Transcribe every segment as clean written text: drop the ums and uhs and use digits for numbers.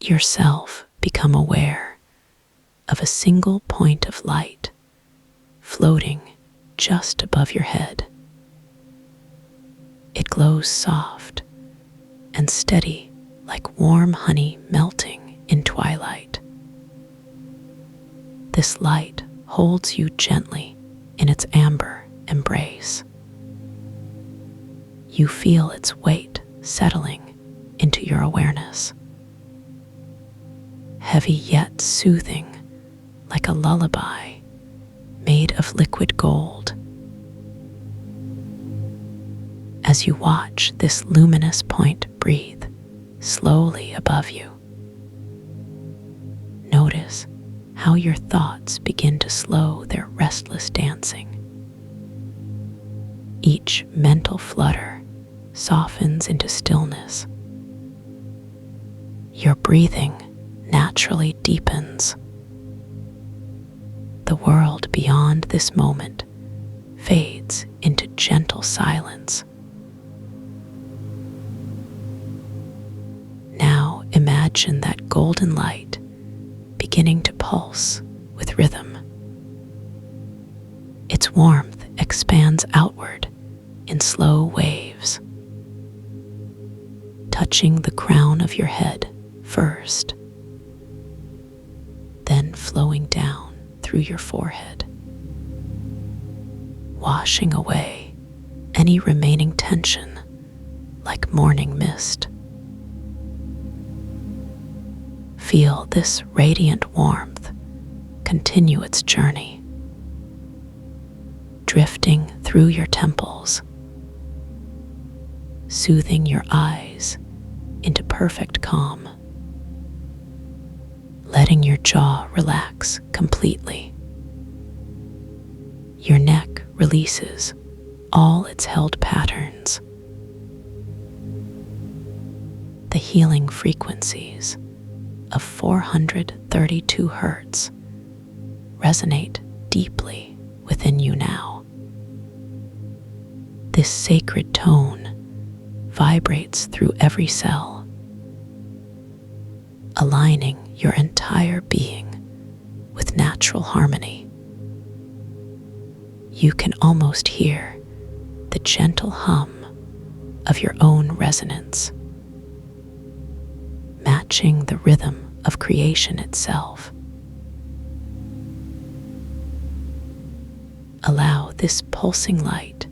Let yourself become aware of a single point of light floating just above your head. It glows soft and steady like warm honey melting in twilight. This light holds you gently in its amber embrace. You feel its weight settling into your awareness. Heavy yet soothing, like a lullaby made of liquid gold. As you watch this luminous point breathe slowly above you, notice how your thoughts begin to slow their restless dancing. Each mental flutter softens into stillness. Your breathing naturally deepens. The world beyond this moment fades into gentle silence. Now imagine that golden light beginning to pulse with rhythm. Its warmth expands outward in slow waves, touching the crown of your head first, then flowing down through your forehead, washing away any remaining tension like morning mist. Feel this radiant warmth continue its journey, drifting through your temples, soothing your eyes into perfect calm, letting your jaw relax completely. Your neck releases all its held patterns. The healing frequencies of 432 hertz resonate deeply within you now. This sacred tone vibrates through every cell, aligning your entire being with natural harmony. You can almost hear the gentle hum of your own resonance, matching the rhythm of creation itself. Allow this pulsing light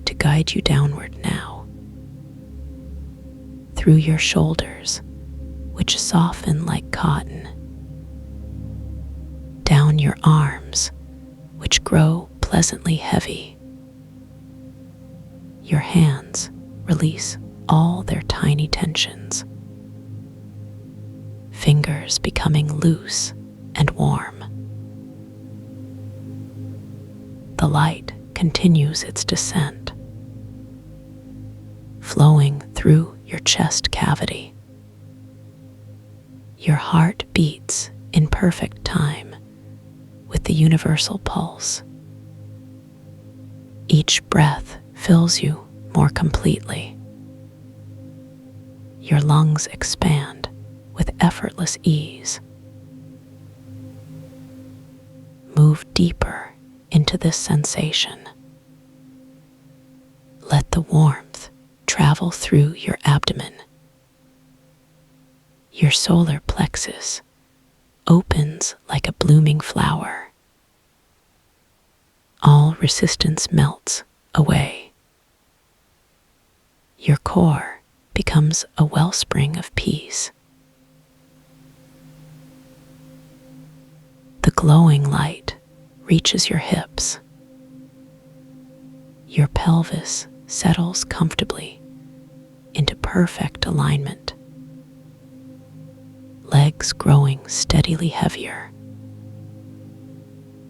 to guide you downward now, through your shoulders, which soften like cotton, down your arms, which grow pleasantly heavy. Your hands release all their tiny tensions, fingers becoming loose and warm. The light continues its descent, flowing through your chest cavity. Your heart beats in perfect time with the universal pulse. Each breath fills you more completely. Your lungs expand with effortless ease. Move deeper into this sensation. Let the warmth travel through your abdomen. Your solar plexus opens like a blooming flower. All resistance melts away. Your core becomes a wellspring of peace. The glowing light reaches your hips. Your pelvis settles comfortably into perfect alignment. Legs growing steadily heavier.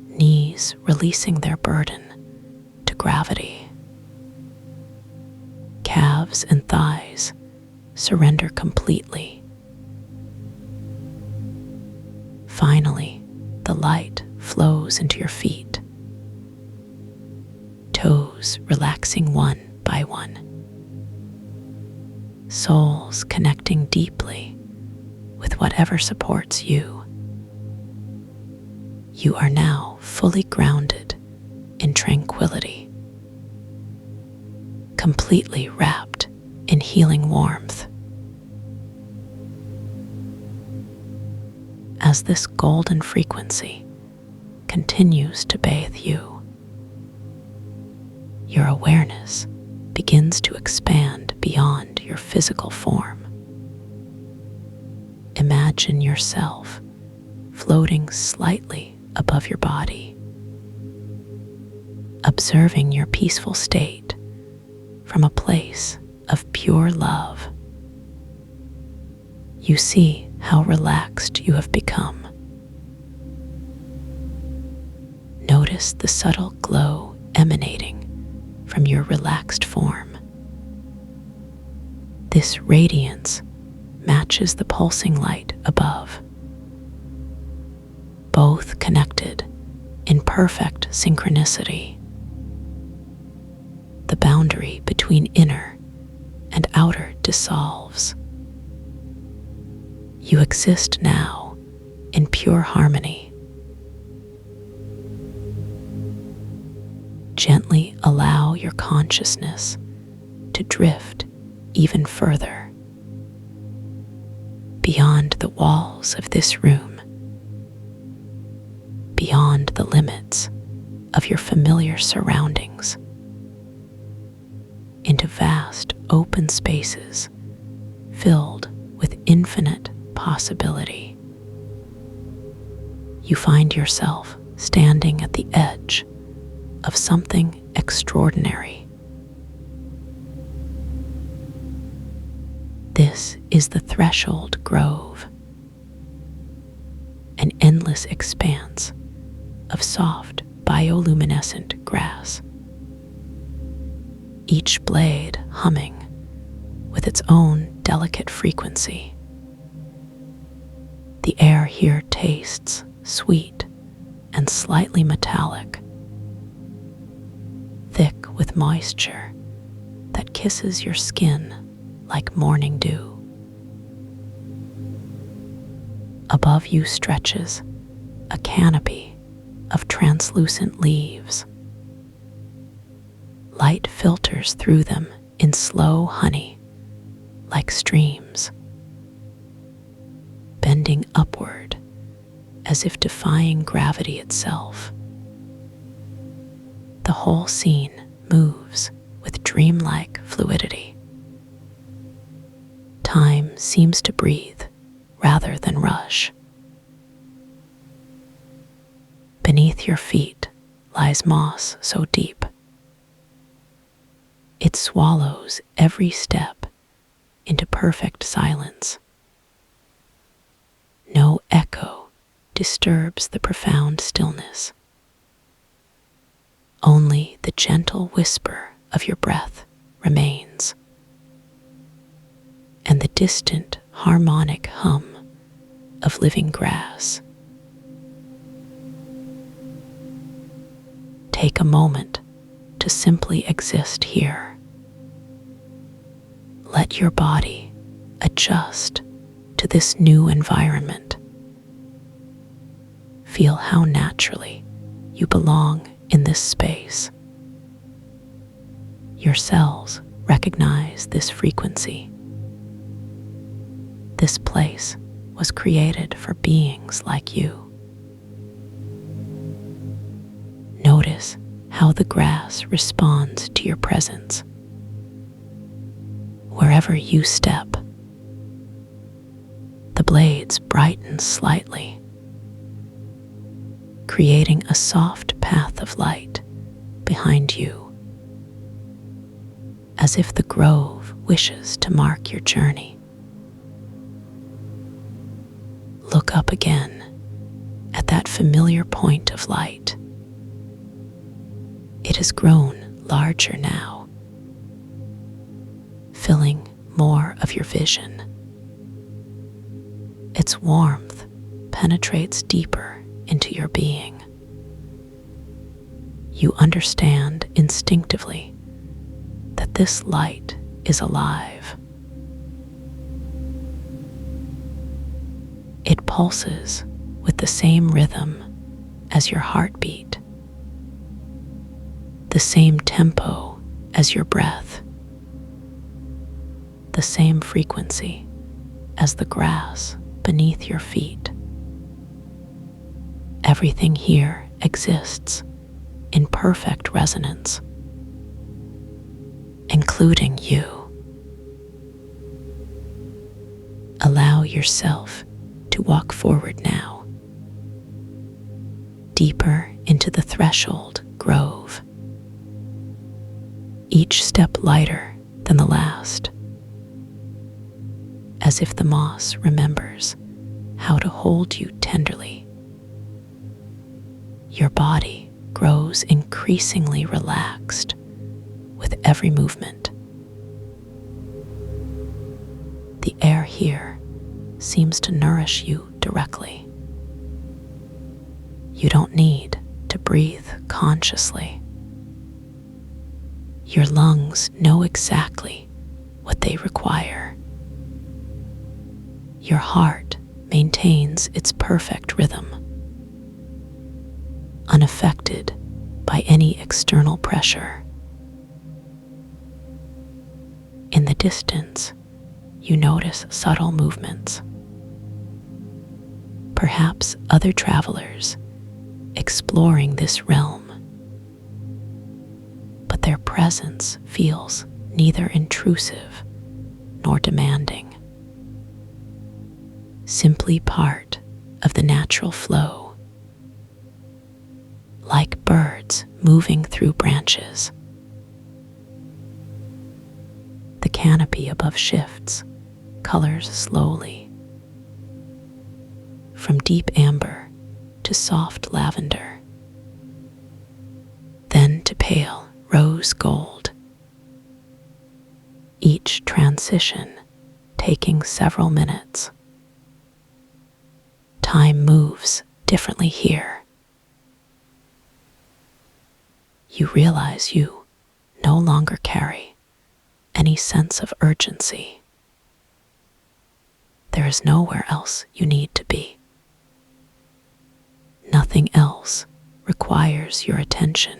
Knees releasing their burden to gravity. Calves and thighs surrender completely. Finally, the light flows into your feet, toes relaxing one by one, soles connecting deeply with whatever supports you. You are now fully grounded in tranquility, completely wrapped in healing warmth. As this golden frequency continues to bathe you, your awareness begins to expand beyond your physical form. Imagine yourself floating slightly above your body, observing your peaceful state from a place of pure love. You see how relaxed you have become. Notice the subtle glow emanating from your relaxed form. This radiance matches the pulsing light above, both connected in perfect synchronicity. The boundary between inner and outer dissolves. You exist now in pure harmony. Gently allow your consciousness to drift even further beyond the walls of this room, beyond the limits of your familiar surroundings, into vast open spaces filled with infinite possibility. You find yourself standing at the edge of something extraordinary. This is the Threshold Grove, an endless expanse of soft bioluminescent grass, each blade humming with its own delicate frequency. The air here tastes sweet and slightly metallic, thick with moisture that kisses your skin like morning dew. Above you stretches a canopy of translucent leaves. Light filters through them in slow honey, like streams, bending upward as if defying gravity itself. The whole scene moves with dreamlike fluidity. Time seems to breathe rather than rush. Beneath your feet lies moss so deep it swallows every step into perfect silence. No echo disturbs the profound stillness. Only the gentle whisper of your breath remains, and the distant harmonic hum of living grass. Take a moment to simply exist here. Let your body adjust to this new environment. Feel how naturally you belong in this space. Your cells recognize this frequency. This place was created for beings like you. Notice how the grass responds to your presence. Wherever you step, the blades brighten slightly, creating a soft path of light behind you, as if the grove wishes to mark your journey. Look up again at that familiar point of light. It has grown larger now, filling more of your vision. Its warmth penetrates deeper into your being. You understand instinctively that this light is alive. It pulses with the same rhythm as your heartbeat, the same tempo as your breath, the same frequency as the grass beneath your feet. Everything here exists in perfect resonance, including you. Allow yourself to walk forward now, deeper into the threshold grove, each step lighter than the last, as if the moss remembers how to hold you tenderly. Your body grows increasingly relaxed with every movement. The air here seems to nourish you directly. You don't need to breathe consciously. Your lungs know exactly what they require. Your heart maintains its perfect rhythm, unaffected by any external pressure. In the distance, you notice subtle movements. Perhaps other travelers exploring this realm, but their presence feels neither intrusive nor demanding, simply part of the natural flow, like birds moving through branches. The canopy above shifts, colors slowly, from deep amber to soft lavender, then to pale rose gold, each transition taking several minutes. Time moves differently here. You realize you no longer carry any sense of urgency. There is nowhere else you need to be. Nothing else requires your attention.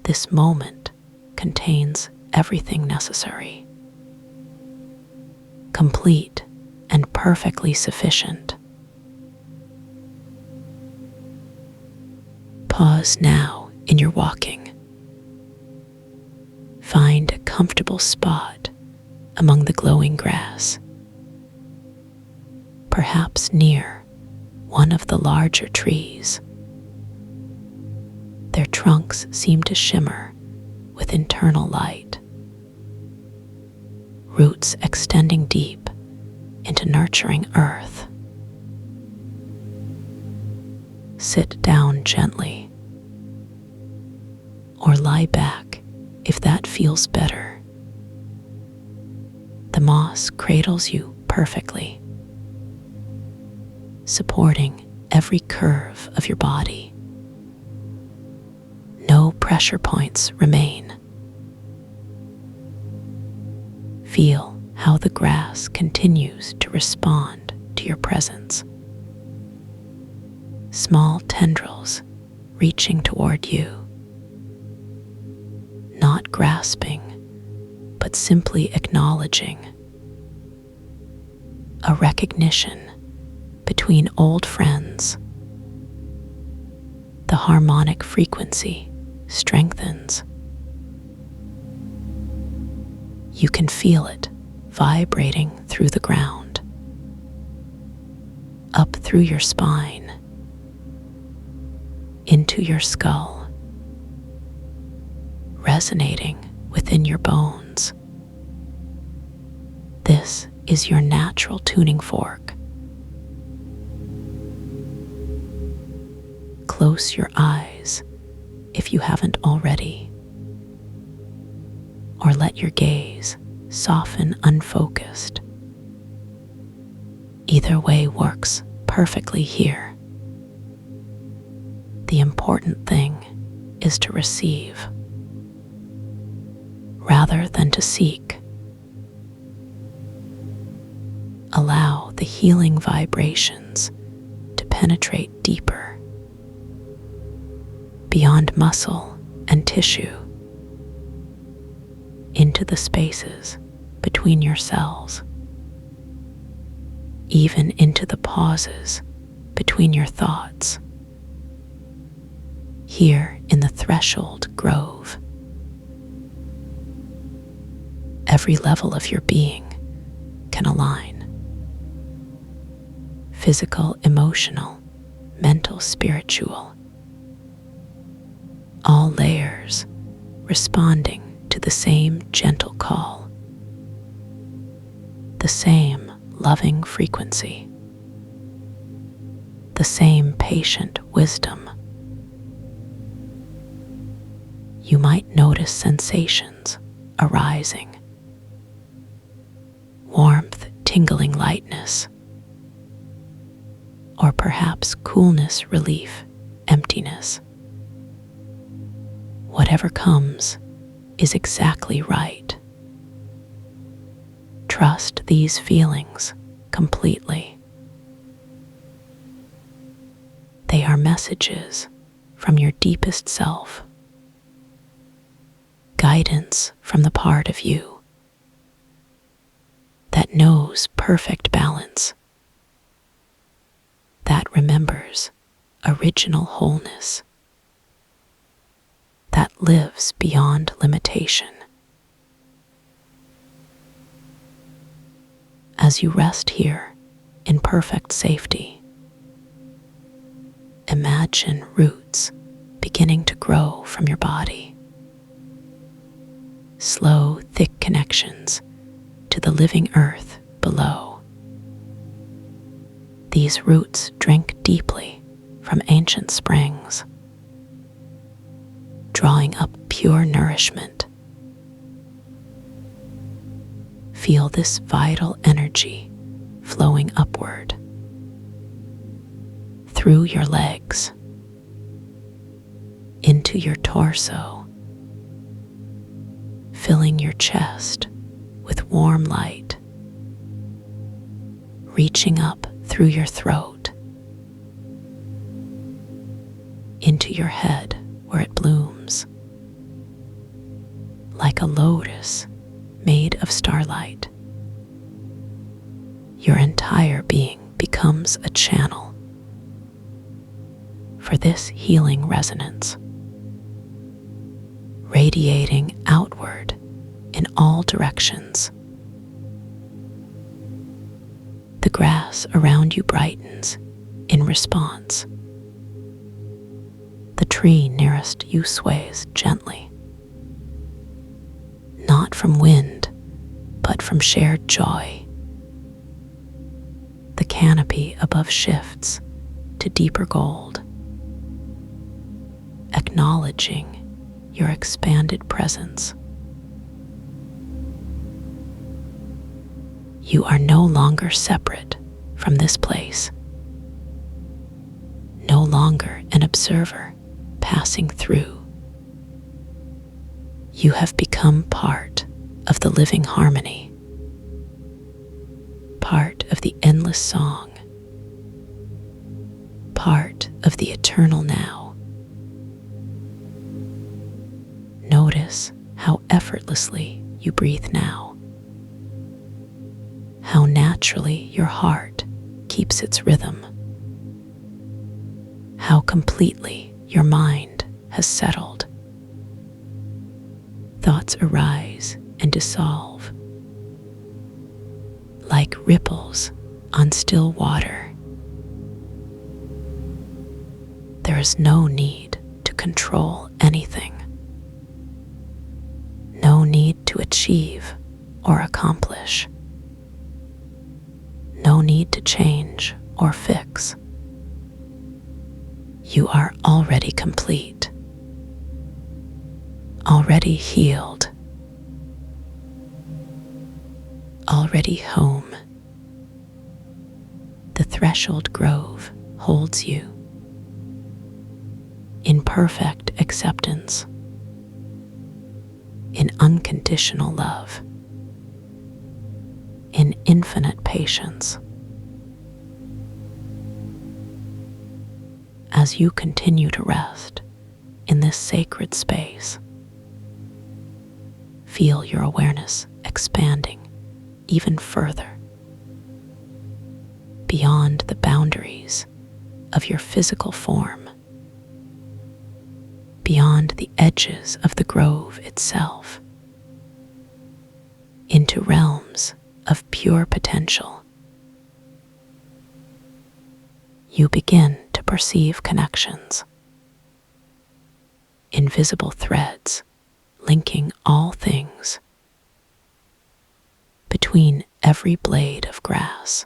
This moment contains everything necessary, complete and perfectly sufficient. Pause now in your walking. Find a comfortable spot among the glowing grass, perhaps near one of the larger trees. Their trunks seem to shimmer with internal light, roots extending deep into nurturing earth. Sit down gently, or lie back if that feels better. The moss cradles you perfectly, supporting every curve of your body. No pressure points remain. Feel how the grass continues to respond to your presence. Small tendrils reaching toward you, not grasping, but simply acknowledging. A recognition between old friends. The harmonic frequency strengthens. You can feel it vibrating through the ground, up through your spine, into your skull, resonating within your bones. This is your natural tuning fork. Close your eyes if you haven't already, or let your gaze soften unfocused. Either way works perfectly here. The important thing is to receive rather than to seek. Allow the healing vibrations to penetrate deeper, beyond muscle and tissue, into the spaces between your cells, even into the pauses between your thoughts. Here in the threshold grove, every level of your being can align. Physical, emotional, mental, spiritual. All layers responding to the same gentle call, the same loving frequency, the same patient wisdom. You might notice sensations arising, warmth, tingling lightness, or perhaps coolness, relief, emptiness. Whatever comes is exactly right. Trust these feelings completely. They are messages from your deepest self, guidance from the part of you that knows perfect balance, that remembers original wholeness, that lives beyond limitation. As you rest here in perfect safety, imagine roots beginning to grow from your body. Slow, thick connections to the living earth below. These roots drink deeply from ancient springs, drawing up pure nourishment. Feel this vital energy flowing upward through your legs, into your torso, filling your chest with warm light, reaching up through your throat, into your head where it blooms, like a lotus made of starlight. Your entire being becomes a channel for this healing resonance, radiating outward in all directions. The grass around you brightens in response. The tree nearest you sways gently, not from wind, but from shared joy. The canopy above shifts to deeper gold, acknowledging your expanded presence. You are no longer separate from this place, no longer an observer passing through. You have become part of the living harmony, part of the endless song, part of the eternal now. Notice how effortlessly you breathe now, how naturally your heart keeps its rhythm, how completely your mind has settled. Thoughts arise and dissolve like ripples on still water. There is no need to control anything, no need to achieve or accomplish, no need to change or fix. You are already complete, already healed, already home. The threshold grove holds you in perfect acceptance, in unconditional love, in infinite patience. As you continue to rest in this sacred space, feel your awareness expanding even further beyond the boundaries of your physical form, beyond the edges of the grove itself, into realms of pure potential. You begin to perceive connections, invisible threads linking all things, between every blade of grass,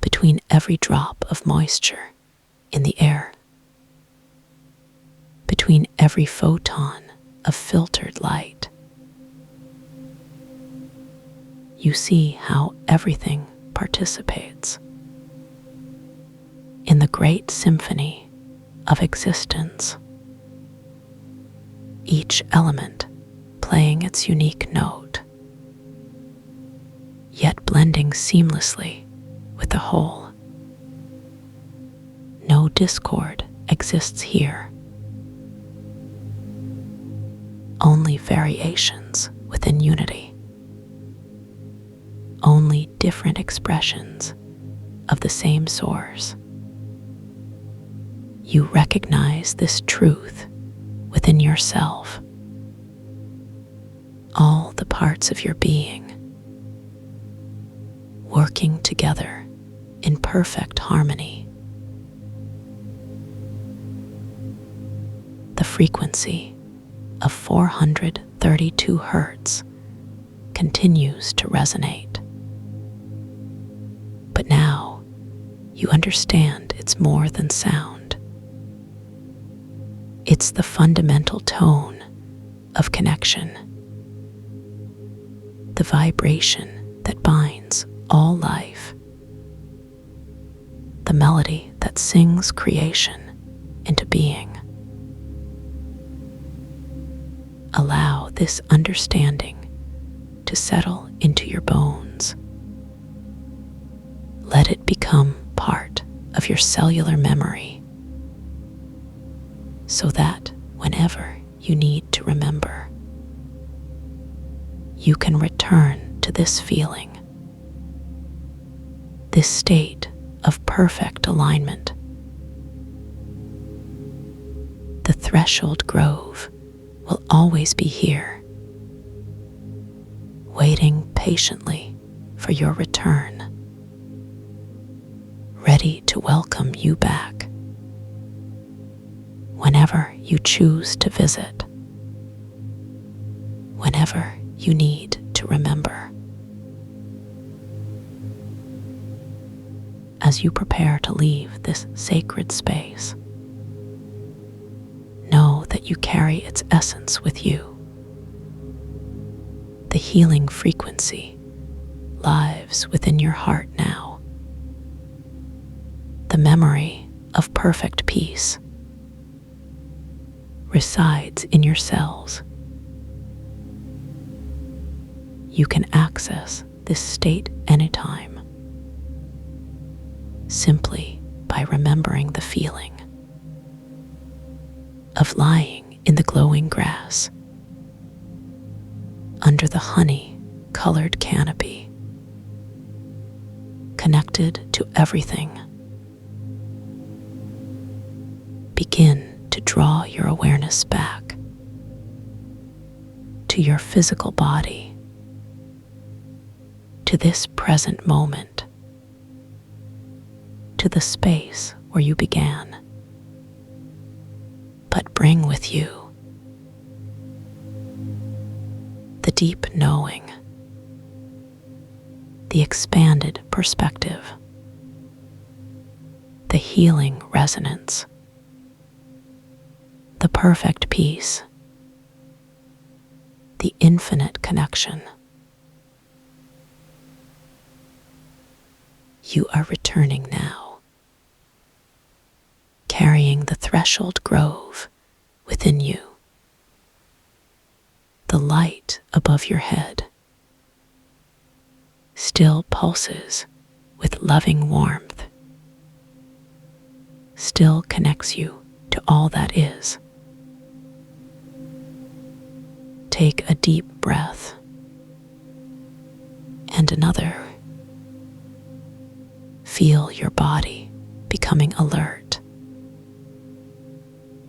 between every drop of moisture in the air, between every photon of filtered light. You see how everything participates in the great symphony of existence, each element playing its unique note, yet blending seamlessly with the whole. No discord exists here, only variations within unity, only different expressions of the same source. You recognize this truth within yourself. All the parts of your being working together in perfect harmony. The frequency of 432 hertz continues to resonate. But now you understand it's more than sound. It's the fundamental tone of connection, the vibration that binds all life, the melody that sings creation into being. Allow this understanding to settle into your bones. Let it become part of your cellular memory, so that whenever you need to remember, you can return to this feeling, this state of perfect alignment. The threshold grove will always be here, waiting patiently for your return, ready to welcome you back whenever you choose to visit, whenever you need to remember. As you prepare to leave this sacred space, know that you carry its essence with you. The healing frequency lives within your heart now. The memory of perfect peace resides in your cells. You can access this state anytime, simply by remembering the feeling of lying in the glowing grass under the honey-colored canopy, connected to everything. Begin to draw your awareness back to your physical body, to this present moment, to the space where you began. But bring with you the deep knowing, the expanded perspective, the healing resonance, the perfect peace, the infinite connection. You are returning now, carrying the threshold grove within you. The light above your head still pulses with loving warmth. still connects you to all that is. Take a deep breath and another. Feel your body becoming alert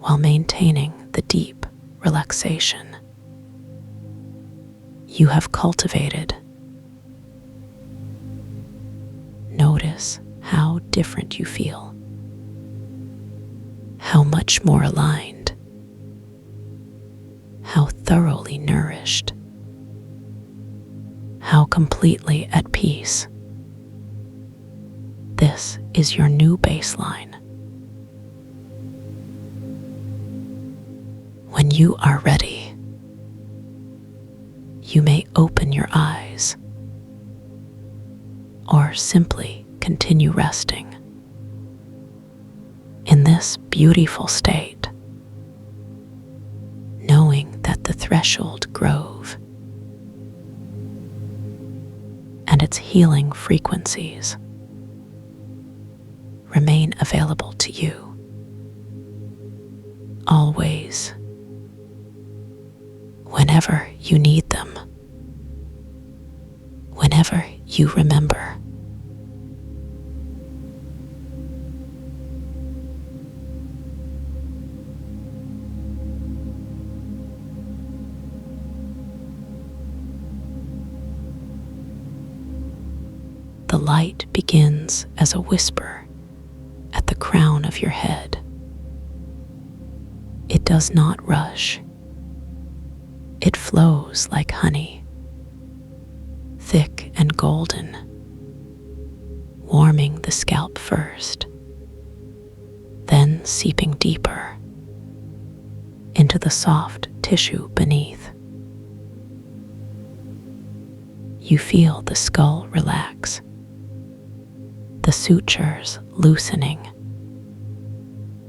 while maintaining the deep relaxation you have cultivated. Notice how different you feel, how much more aligned, how thoroughly nourished, how completely at peace. This is your new baseline. When you are ready, you may open your eyes or simply continue resting in this beautiful state, knowing that the threshold grove and its healing frequencies remain available to you always, whenever you need them, whenever you remember. The light begins as a whisper at the crown of your head. It does not rush. It flows like honey, thick and golden, warming the scalp first, then seeping deeper into the soft tissue beneath. You feel the skull relax, the sutures loosening,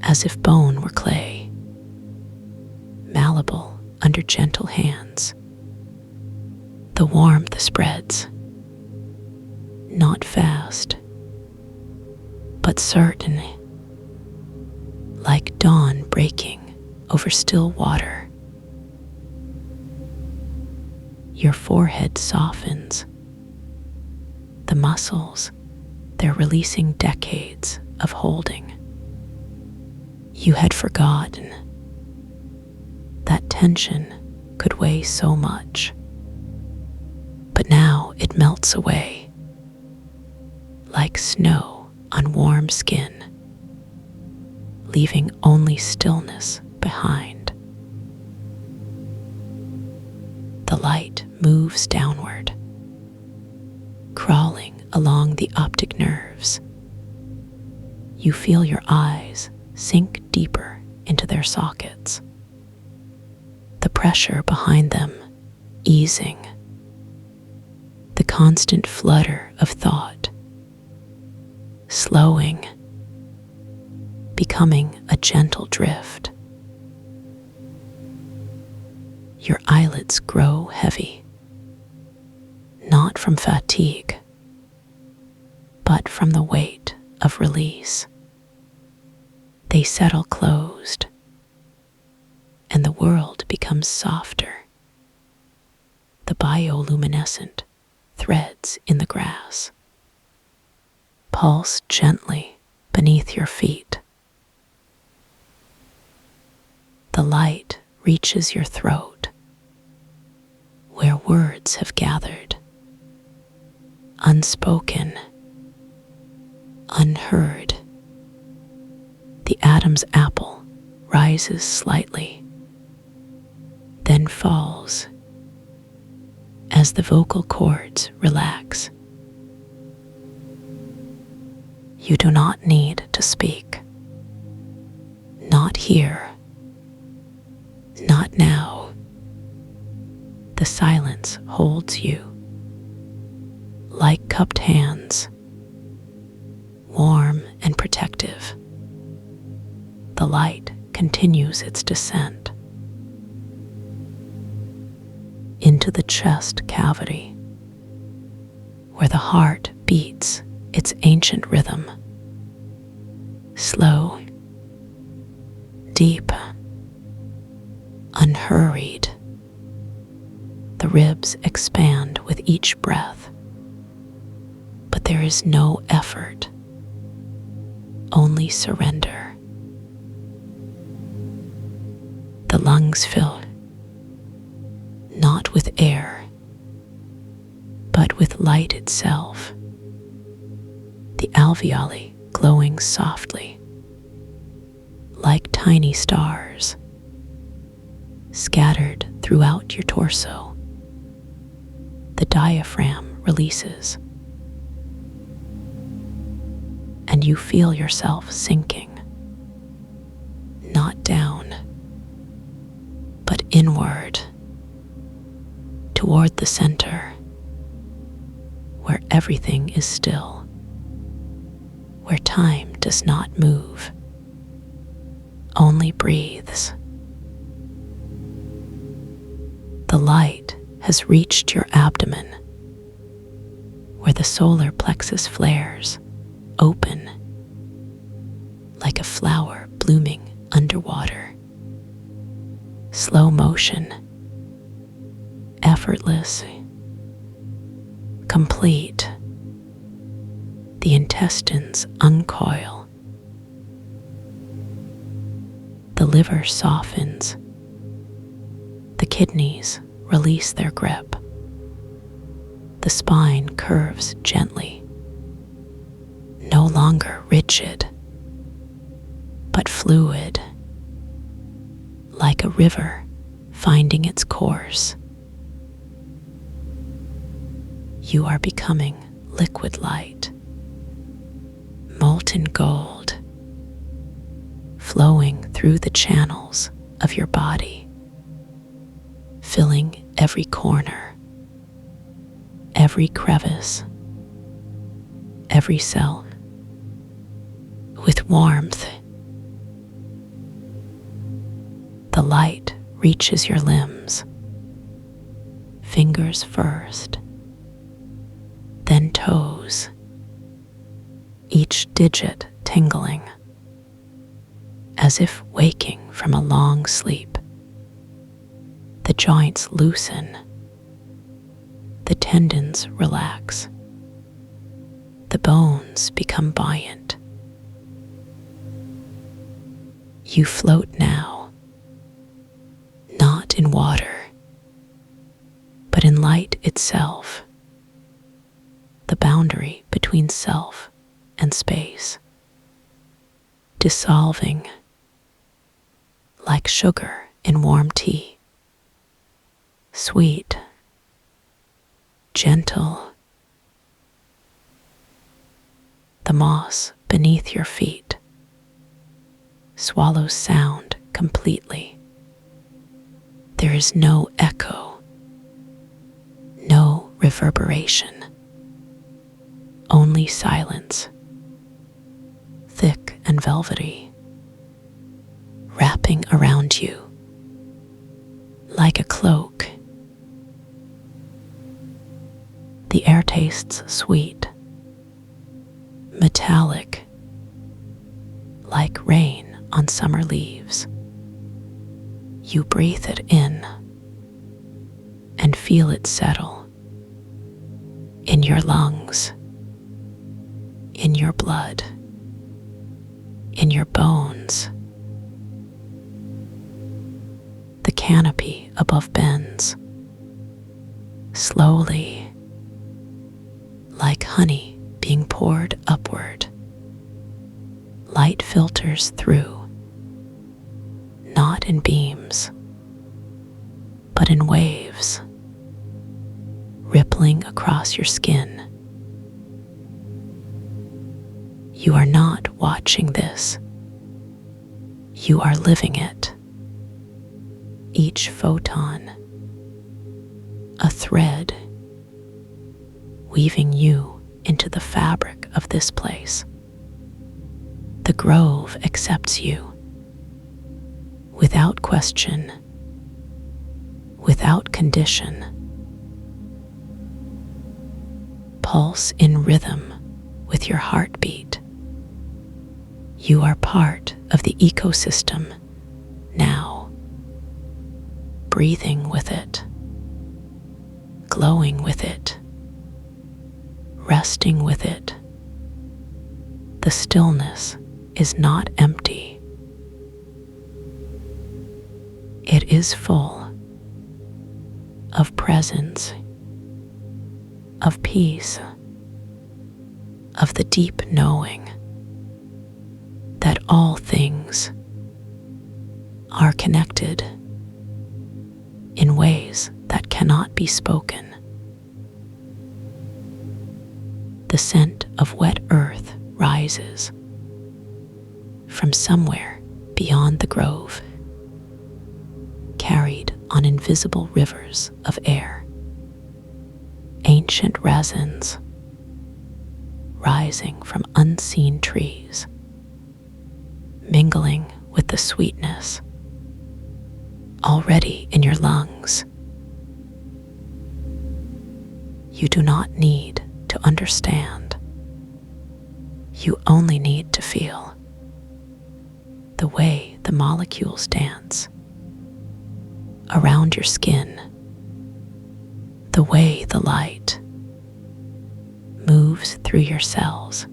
as if bone were clay, malleable under gentle hands. The warmth spreads, not fast, but certain, like dawn breaking over still water. Your forehead softens. The muscles, they're releasing decades of holding. You had forgotten that tension could weigh so much, but now it melts away like snow on warm skin, leaving only stillness behind. The light moves downward, crawling along the optic nerves. You feel your eyes sink deeper into their sockets, the pressure behind them easing, the constant flutter of thought slowing, becoming a gentle drift. Your eyelids grow heavy, not from fatigue, but from the weight of release. They settle closed, and the world becomes softer. The bioluminescent threads in the grass pulse gently beneath your feet. The light reaches your throat, where words have gathered, unspoken, unheard. The Adam's apple rises slightly, then falls as the vocal cords relax. You do not need to speak. Not here. Not now. The silence holds you like cupped hands, warm and protective. The light continues its descent into the chest cavity, where the heart beats its ancient rhythm, slow deep, unhurried. The ribs expand with each breath, but there is no effort, only surrender. The lungs fill, not with air, but with light itself, the alveoli glowing softly, like tiny stars, scattered throughout your torso. The diaphragm releases, and you feel yourself sinking, not down, but inward, toward the center, where everything is still, where time does not move, only breathes. The light has reached your abdomen, where the solar plexus flares open like a flower blooming underwater. Slow motion, effortless, complete. The intestines uncoil. The liver softens. The kidneys release their grip. The spine curves gently, no longer rigid, but fluid, like a river finding its course. You are becoming liquid light, molten gold, flowing through the channels of your body, filling every corner, every crevice, every cell with warmth. The light reaches your limbs, fingers first, then toes, each digit tingling, as if waking from a long sleep. The joints loosen, the tendons relax, the bones become buoyant. You float now, not in water, but in light itself, the boundary between self and space, dissolving like sugar in warm tea, sweet, gentle. The moss beneath your feet swallows sound completely. There is no echo, no reverberation, only silence, thick and velvety, wrapping around you like a cloak. The air tastes sweet, metallic, like rain on summer leaves. You breathe it in and feel it settle in your lungs, in your blood, in your bones. The canopy above bends, slowly, like honey being poured upward. Light filters through, not in beams, but in waves, rippling across your skin. You are not watching this. You are living it. Each photon, a thread, weaving you into the fabric of this place. The grove accepts you, without question, without condition. Pulse in rhythm with your heartbeat. You are part of the ecosystem breathing with it, glowing with it, resting with it. The stillness is not empty. It is full of presence, of peace, of the deep knowing that all things are connected in ways that cannot be spoken. The scent of wet earth rises from somewhere beyond the grove, carried on invisible rivers of air. Ancient resins rising from unseen trees, mingling with the sweetness already in your lungs. You do not need to understand. You only need to feel the way the molecules dance around your skin, the way the light moves through your cells,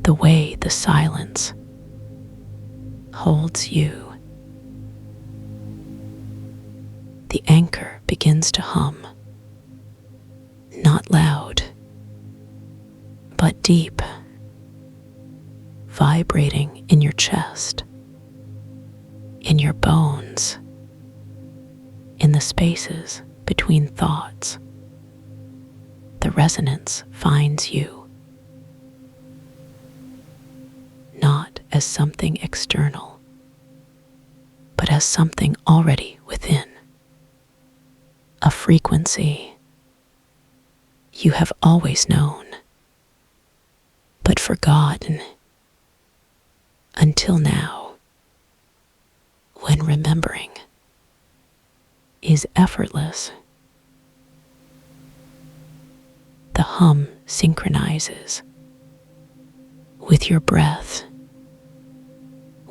the way the silence holds you. The anchor begins to hum, not loud, but deep, vibrating in your chest, in your bones, in the spaces between thoughts. The resonance finds you, not as something external, but as something already within. A frequency you have always known, but forgotten until now, when remembering is effortless. The hum synchronizes with your breath,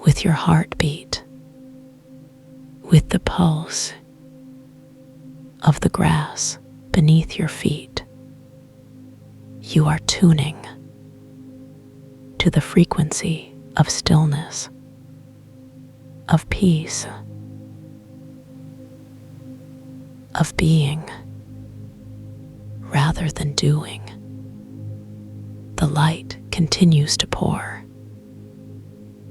with your heartbeat, with the pulse of the grass beneath your feet. You are tuning to the frequency of stillness, of peace, of being rather than doing. The light continues to pour,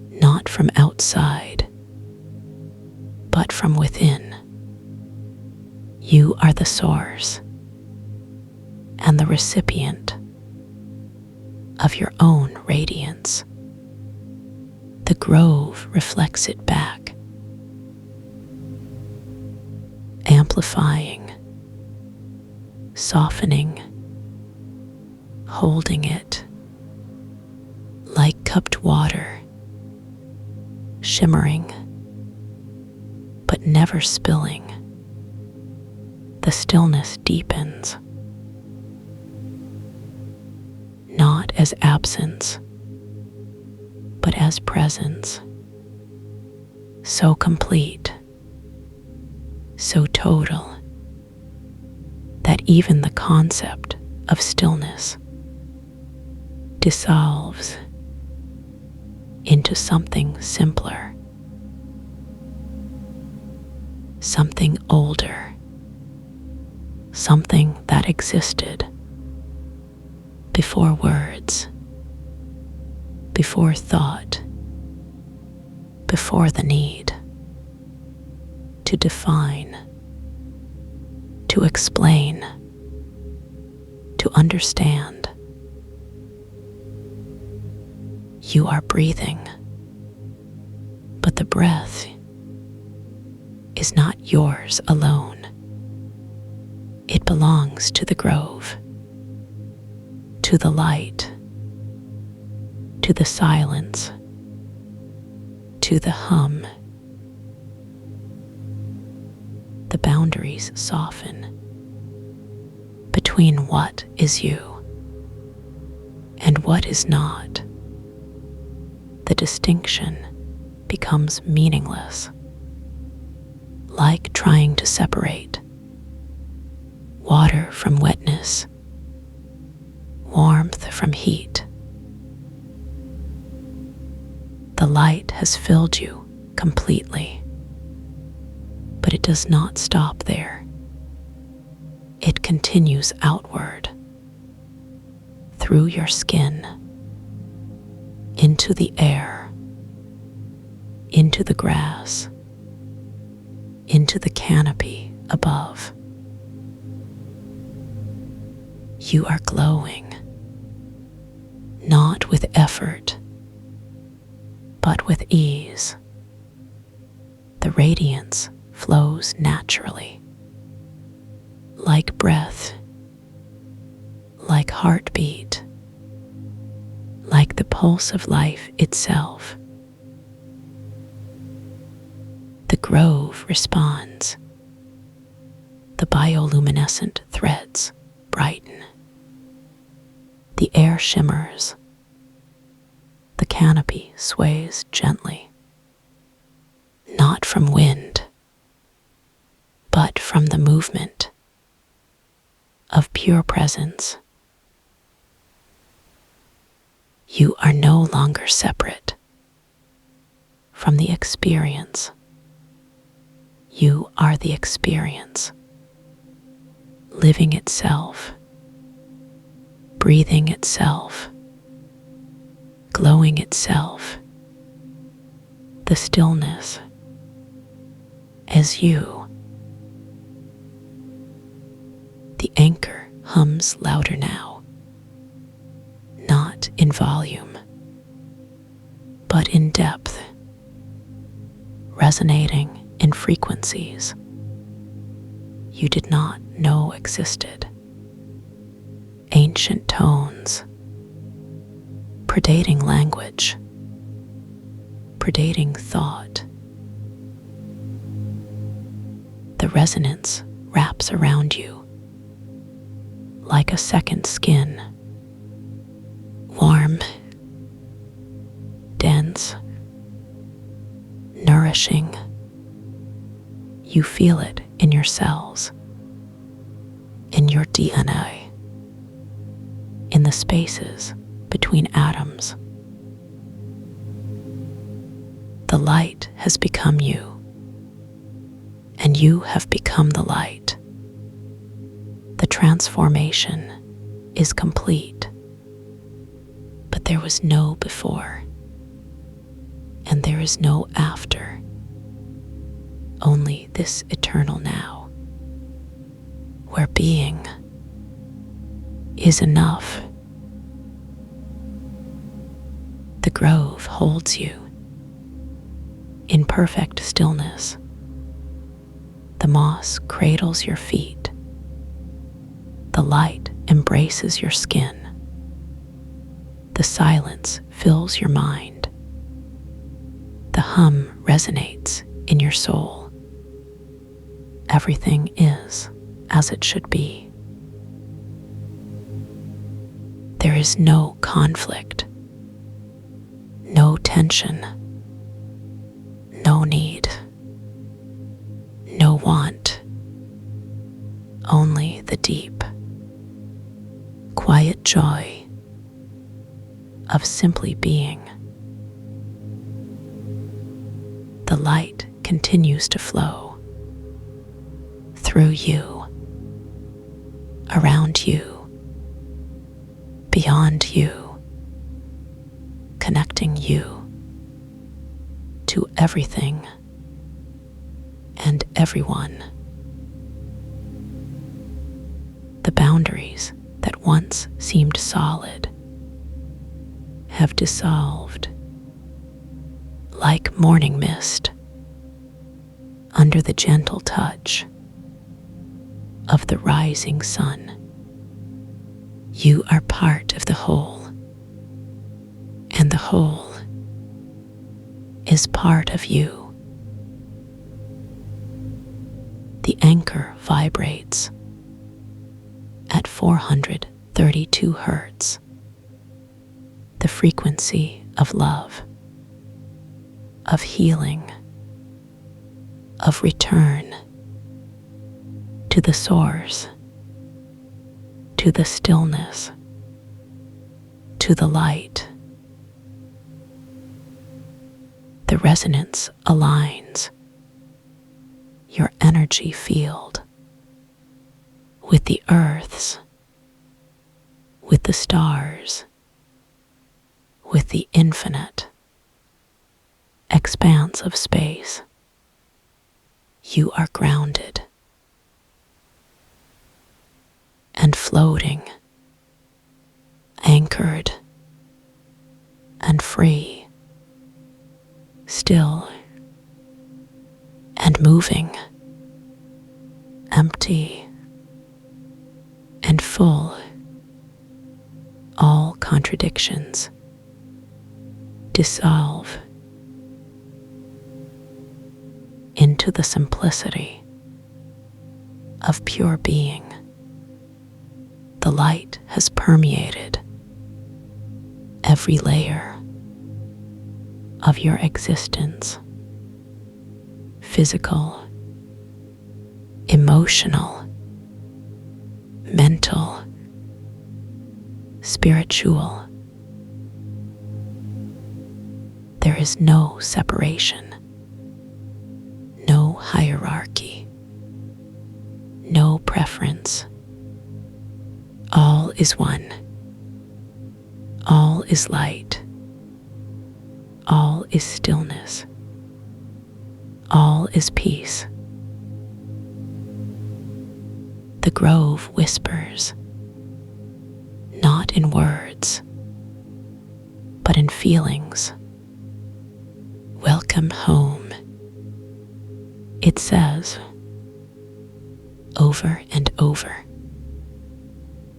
not from outside, but from within. You are the source and the recipient of your own radiance. The grove reflects it back, amplifying, softening, holding it like cupped water, shimmering but never spilling. The stillness deepens, not as absence, but as presence, so complete, so total, that even the concept of stillness dissolves into something simpler, something older, something that existed before words, before thought, before the need to define, to explain, to understand. You are breathing, but the breath is not yours alone. It belongs to the grove, to the light, to the silence, to the hum. The boundaries soften between what is you and what is not. The distinction becomes meaningless. like trying to separate water from wetness, warmth from heat. The light has filled you completely, but it does not stop there. It continues outward, through your skin, into the air, into the grass, into the canopy above. You are glowing, not with effort, but with ease. The radiance flows naturally, like breath, like heartbeat, like the pulse of life itself. The grove responds. The bioluminescent threads brighten. The air shimmers. The canopy sways gently, not from wind, but from the movement of pure presence. You are no longer separate from the experience. You are the experience, living itself, breathing itself, glowing itself. The stillness as you. The anchor hums louder now, not in volume, but in depth, resonating in frequencies you did not know existed. Ancient tones, predating language, predating thought. The resonance wraps around you like a second skin, warm, dense, nourishing. You feel it in your cells, in your DNA, in the spaces between atoms. The light has become you, and you have become the light. The transformation is complete, but there was no before, and there is no after. Only this eternal now, where being is enough. The grove holds you in perfect stillness. The moss cradles your feet. The light embraces your skin. The silence fills your mind. The hum resonates in your soul. Everything is as it should be. There is no conflict, no tension, no need, no want, only the deep, quiet joy of simply being. The light continues to flow through you, around you, beyond you, connecting you to everything and everyone. The boundaries that once seemed solid have dissolved like morning mist under the gentle touch of the rising sun. You are part of the whole, and the whole is part of you. The anchor vibrates at 432 hertz, the frequency of love, of healing, of return to the source, to the stillness, to the light. The resonance aligns your energy field with the earth's, with the stars, with the infinite expanse of space. You are grounded and floating, anchored and free, still and moving, empty and full. All contradictions dissolve into the simplicity of pure being. The light has permeated every layer of your existence, physical, emotional, mental, spiritual. There is no separation, no hierarchy, no preference. All is one. All is light. All is stillness. All is peace. The grove whispers, not in words, but in feelings. Welcome home, it says, over and over,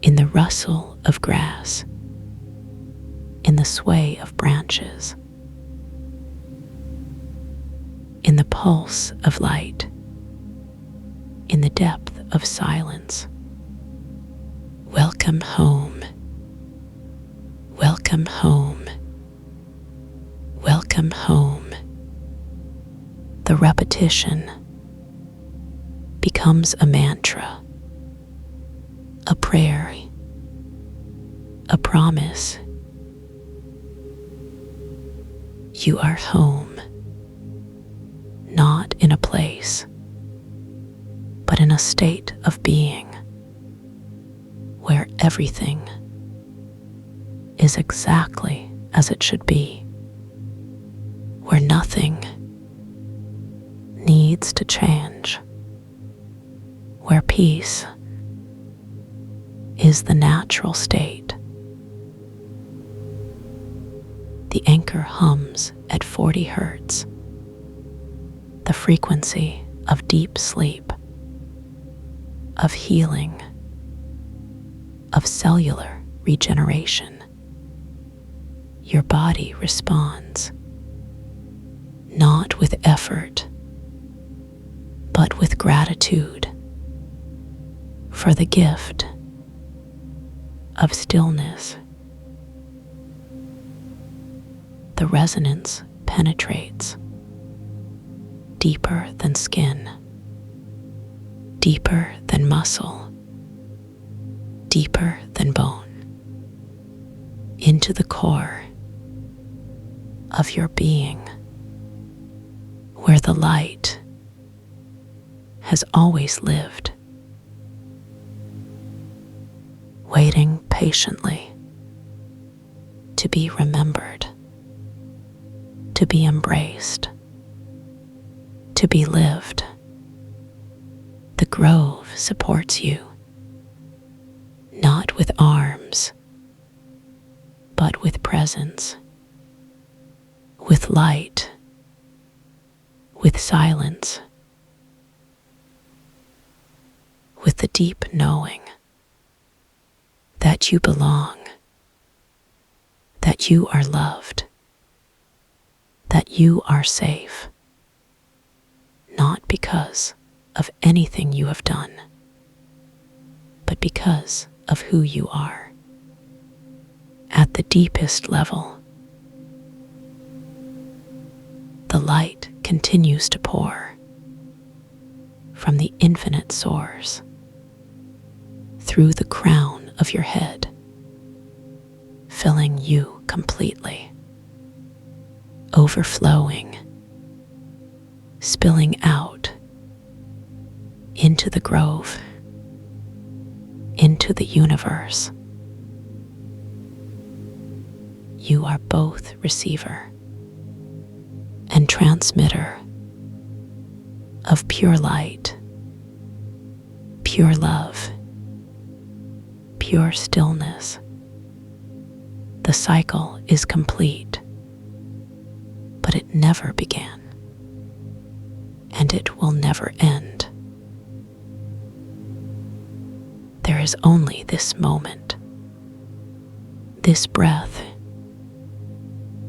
in the rustle of grass, in the sway of branches, in the pulse of light, in the depth of silence. Welcome home. Welcome home. Welcome home. The repetition becomes a mantra, a prayer, a promise. You are home, not in a place, but in a state of being where everything is exactly as it should be, where nothing needs to change, where peace is the natural state. The anchor hums at 40 hertz, the frequency of deep sleep, of healing, of cellular regeneration. Your body responds, not with effort, but with gratitude for the gift of stillness. The resonance penetrates deeper than skin, deeper than muscle, deeper than bone, into the core of your being, where the light has always lived, waiting patiently to be remembered, to be embraced, to be lived. The grove supports you, not with arms, but with presence, with light, with silence, with the deep knowing that you belong, that you are loved, that you are safe, not because of anything you have done, but because of who you are. At the deepest level, the light continues to pour, from the infinite source, through the crown of your head, filling you completely, overflowing, spilling out into the grove, into the universe. You are both receiver and transmitter of pure light, pure love, pure stillness. The cycle is complete, but it never began, and it will never end. There is only this moment, this breath,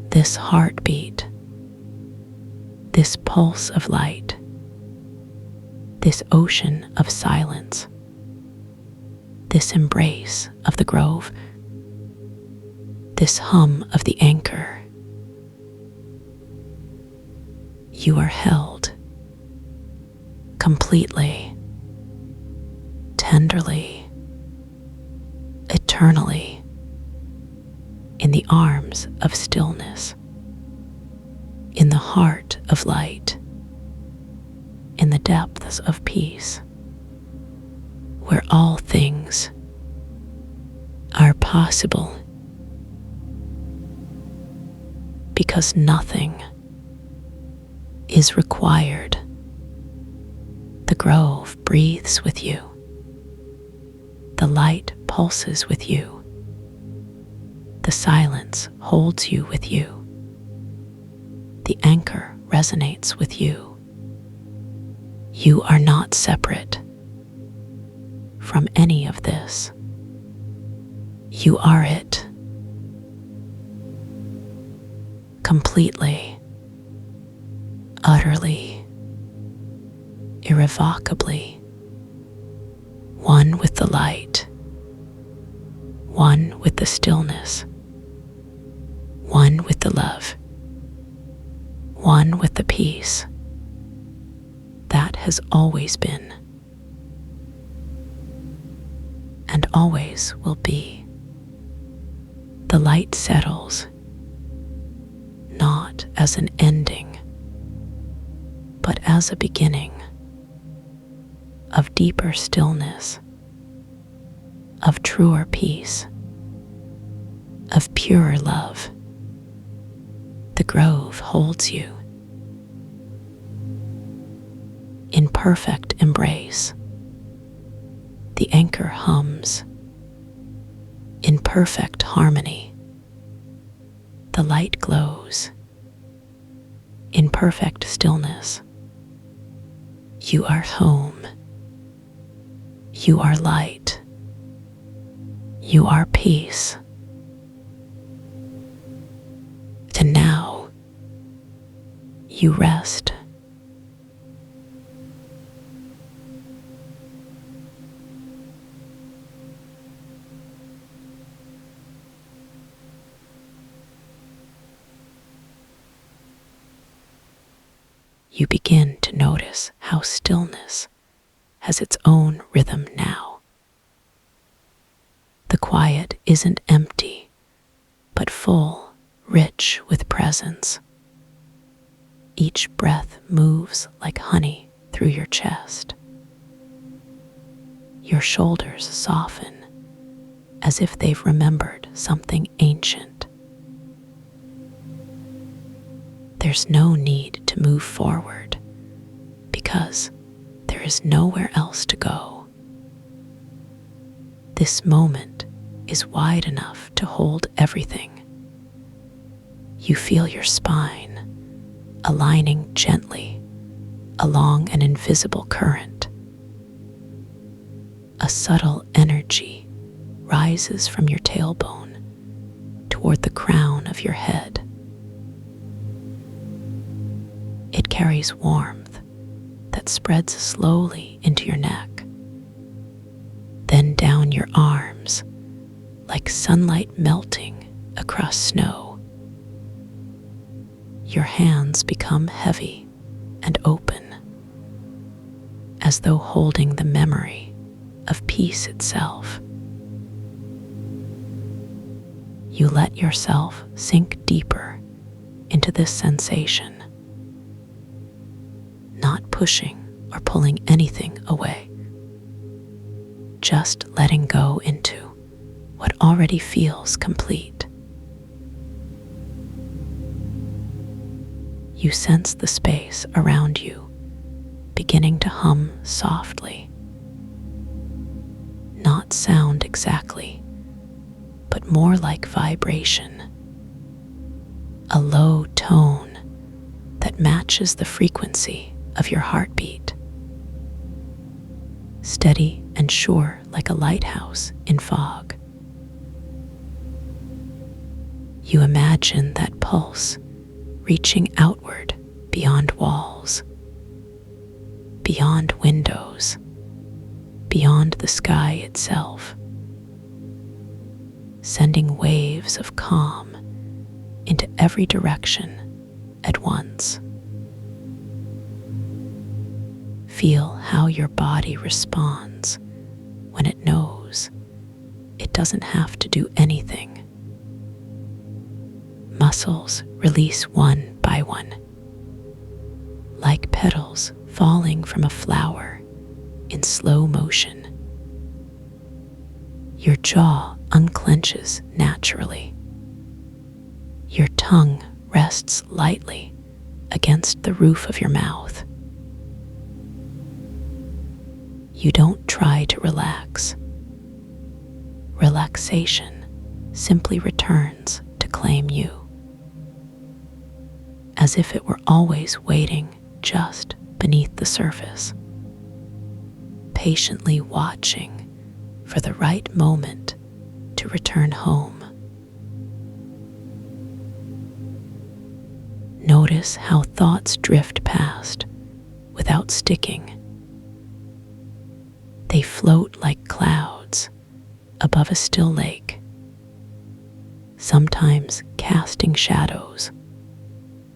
this heartbeat, this pulse of light, this ocean of silence, this embrace of the grove, this hum of the anchor. You are held completely, tenderly, eternally in the arms of stillness, in the heart of light, in the depths of peace, where all things are possible, because nothing is required. The grove breathes with you. The light pulses with you. The silence holds you with you. The anchor resonates with you. You are not separate from any of this. You are it completely, utterly, irrevocably, one with the light, one with the stillness, one with the love, one with the peace that has always been and always will be. The light settles, not as an ending, but as a beginning of deeper stillness, of truer peace, of purer love. The grove holds you in perfect embrace. The anchor hums in perfect harmony. The light glows in perfect stillness. You are home. You are light. You are peace. And now you rest. You begin to notice how stillness has its own rhythm now. The quiet isn't empty, but full, rich with presence. Each breath moves like honey through your chest. Your shoulders soften as if they've remembered something ancient. There's no need to move forward because there is nowhere else to go. This moment is wide enough to hold everything. You feel your spine aligning gently along an invisible current. A subtle energy rises from your tailbone toward the crown of your head. It carries warmth that spreads slowly into your neck, then down your arms like sunlight melting across snow. Your hands become heavy and open as though holding the memory of peace itself. You let yourself sink deeper into this sensation, not pushing or pulling anything away, just letting go into what already feels complete. You sense the space around you beginning to hum softly, not sound exactly, but more like vibration, a low tone that matches the frequency of your heartbeat, steady and sure like a lighthouse in fog. You imagine that pulse reaching outward beyond walls, beyond windows, beyond the sky itself, sending waves of calm into every direction at once. Feel how your body responds when it knows it doesn't have to do anything. Muscles release one by one, like petals falling from a flower in slow motion. Your jaw unclenches naturally. Your tongue rests lightly against the roof of your mouth. You don't try to relax. Relaxation simply returns to claim you, as if it were always waiting just beneath the surface, patiently watching for the right moment to return home. Notice how thoughts drift past without sticking. They float like clouds above a still lake, sometimes casting shadows,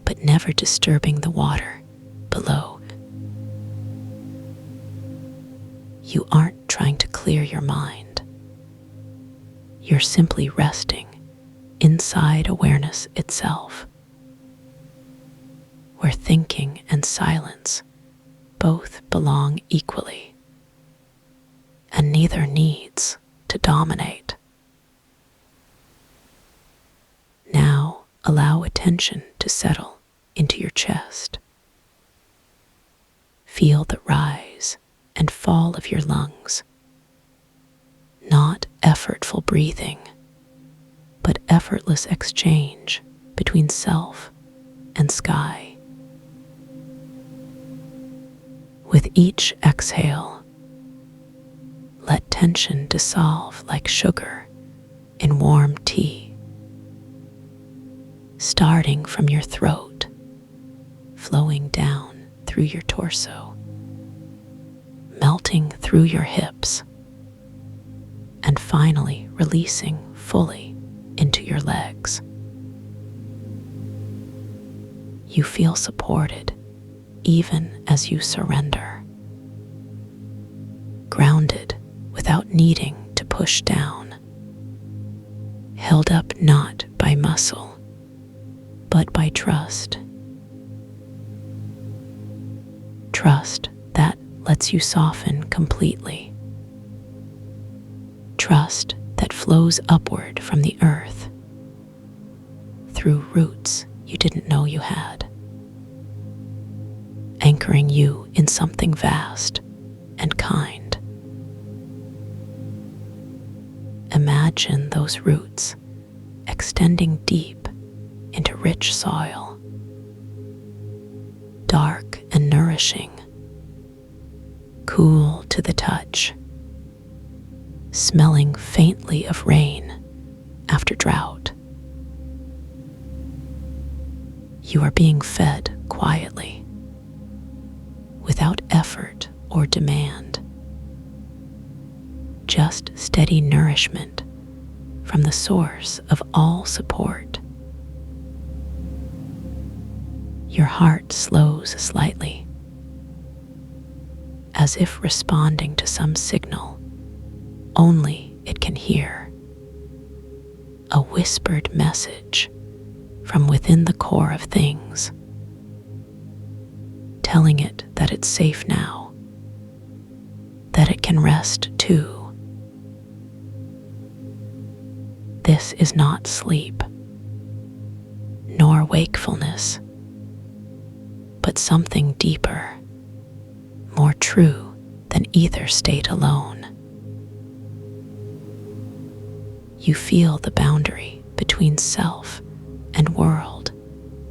but never disturbing the water below. You aren't trying to clear your mind. You're simply resting inside awareness itself, where thinking and silence both belong equally, and neither needs to dominate. Now allow attention to settle into your chest. Feel the rise and fall of your lungs, not effortful breathing, but effortless exchange between self and sky. With each exhale, let tension dissolve like sugar in warm tea, starting from your throat, flowing down through your torso, melting through your hips, and finally releasing fully into your legs. You feel supported even as you surrender, grounded without needing to push down, held up not by muscle, but by trust. Trust that lets you soften completely. Trust that flows upward from the earth, through roots you didn't know you had, anchoring you in something vast and kind. Imagine those roots extending deep into rich soil, dark and nourishing, cool to the touch, smelling faintly of rain after drought. You are being fed quietly, without effort or demand, just steady nourishment from the source of all support. Your heart slows slightly as if responding to some signal only it can hear. A whispered message from within the core of things, telling it that it's safe now, that it can rest too. This is not sleep, nor wakefulness, but something deeper, more true than either state alone. You feel the boundary between self and world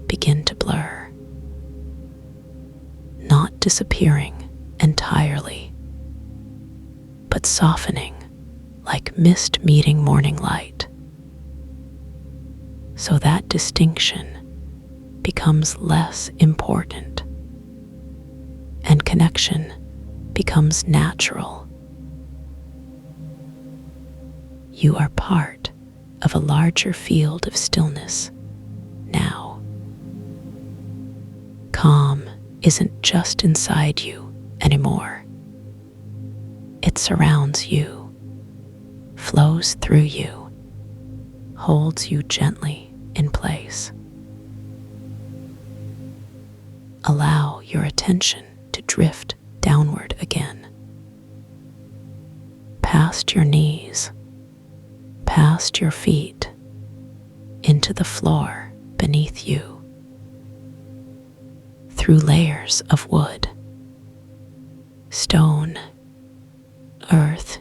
begin to blur, not disappearing entirely, but softening like mist meeting morning light, so that distinction becomes less important and connection becomes natural. You are part of a larger field of stillness now. Calm isn't just inside you anymore. It surrounds you, flows through you, holds you gently in place. Allow your attention to drift downward again, past your knees, past your feet, into the floor beneath you, through layers of wood, stone, earth.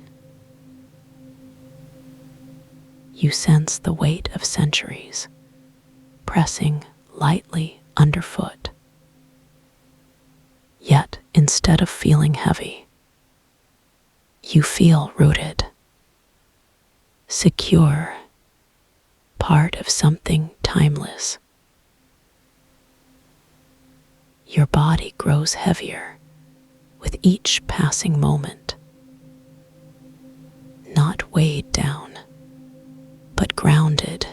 You sense the weight of centuries pressing lightly underfoot. Yet, instead of feeling heavy, you feel rooted, secure, part of something timeless. Your body grows heavier with each passing moment, not weighed down, but grounded,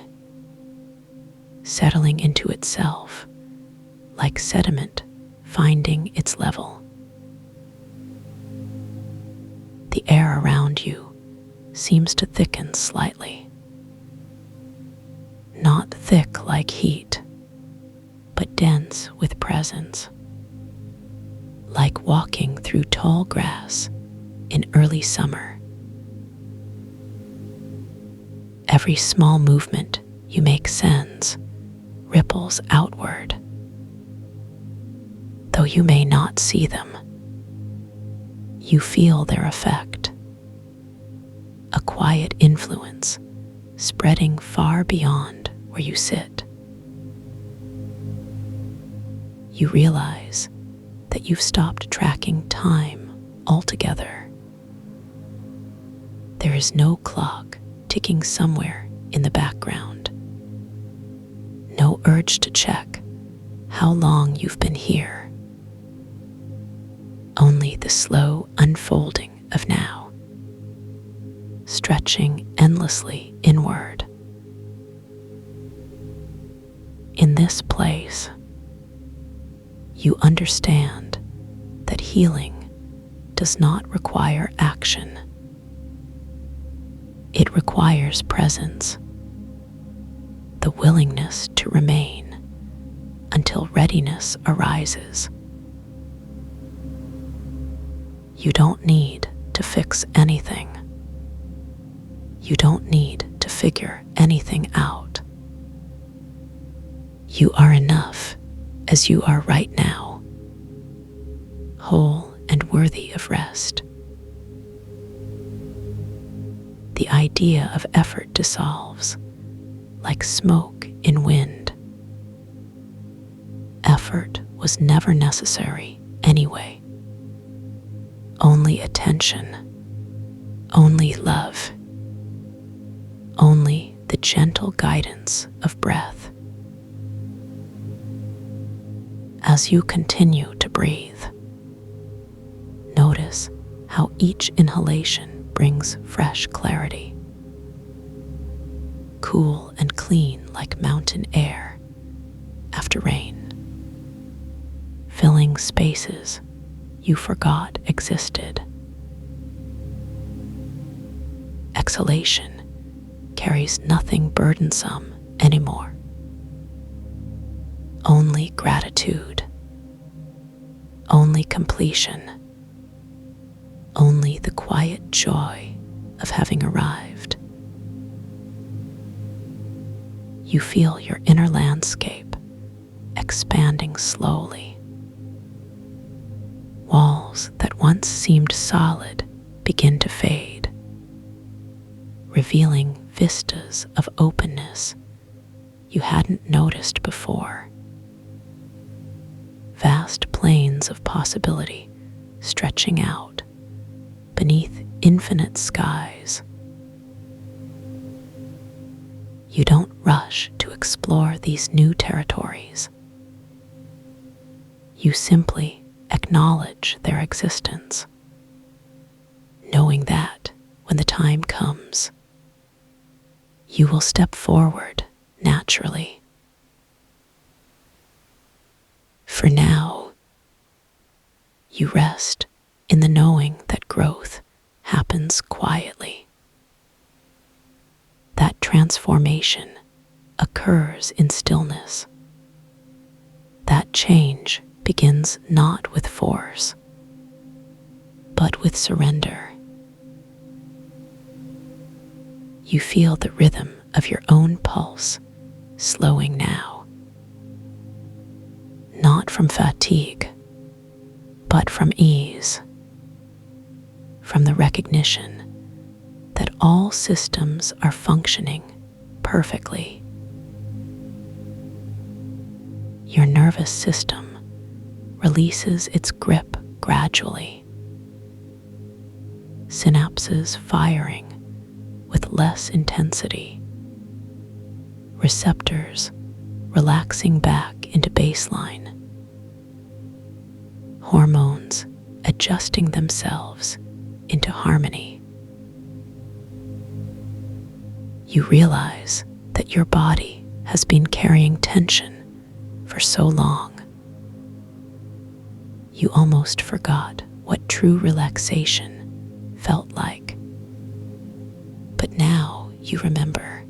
settling into itself like sediment finding its level. The air around you seems to thicken slightly, not thick like heat, but dense with presence, like walking through tall grass in early summer. Every small movement you make sends ripples outward, though you may not see them. You feel their effect, a quiet influence spreading far beyond where you sit. You realize that you've stopped tracking time altogether. There is no clock ticking somewhere in the background, no urge to check how long you've been here. Only the slow unfolding of now, stretching endlessly inward. In this place, you understand that healing does not require action. It requires presence, the willingness to remain until readiness arises. You don't need to fix anything. You don't need to figure anything out. You are enough as you are right now, whole and worthy of rest. The idea of effort dissolves like smoke in wind. Effort was never necessary anyway. Only attention, only love, only the gentle guidance of breath. As you continue to breathe, notice how each inhalation brings fresh clarity, cool and clean like mountain air after rain, filling spaces you forgot existed. Exhalation carries nothing burdensome anymore. Only gratitude, only completion, only the quiet joy of having arrived. You feel your inner landscape expanding slowly. Walls that once seemed solid begin to fade, revealing vistas of openness you hadn't noticed before. Vast plains of possibility stretching out beneath infinite skies. You don't rush to explore these new territories. You simply acknowledge their existence, knowing that when the time comes, you will step forward naturally. For now, you rest in the knowing that growth happens quietly. That transformation occurs in stillness. That change begins not with force, but with surrender. You feel the rhythm of your own pulse slowing now, not from fatigue, but from ease, from the recognition that all systems are functioning perfectly. Your nervous system releases its grip gradually, synapses firing with less intensity, receptors relaxing back into baseline, hormones adjusting themselves into harmony. You realize that your body has been carrying tension for so long. You almost forgot what true relaxation felt like. But now you remember,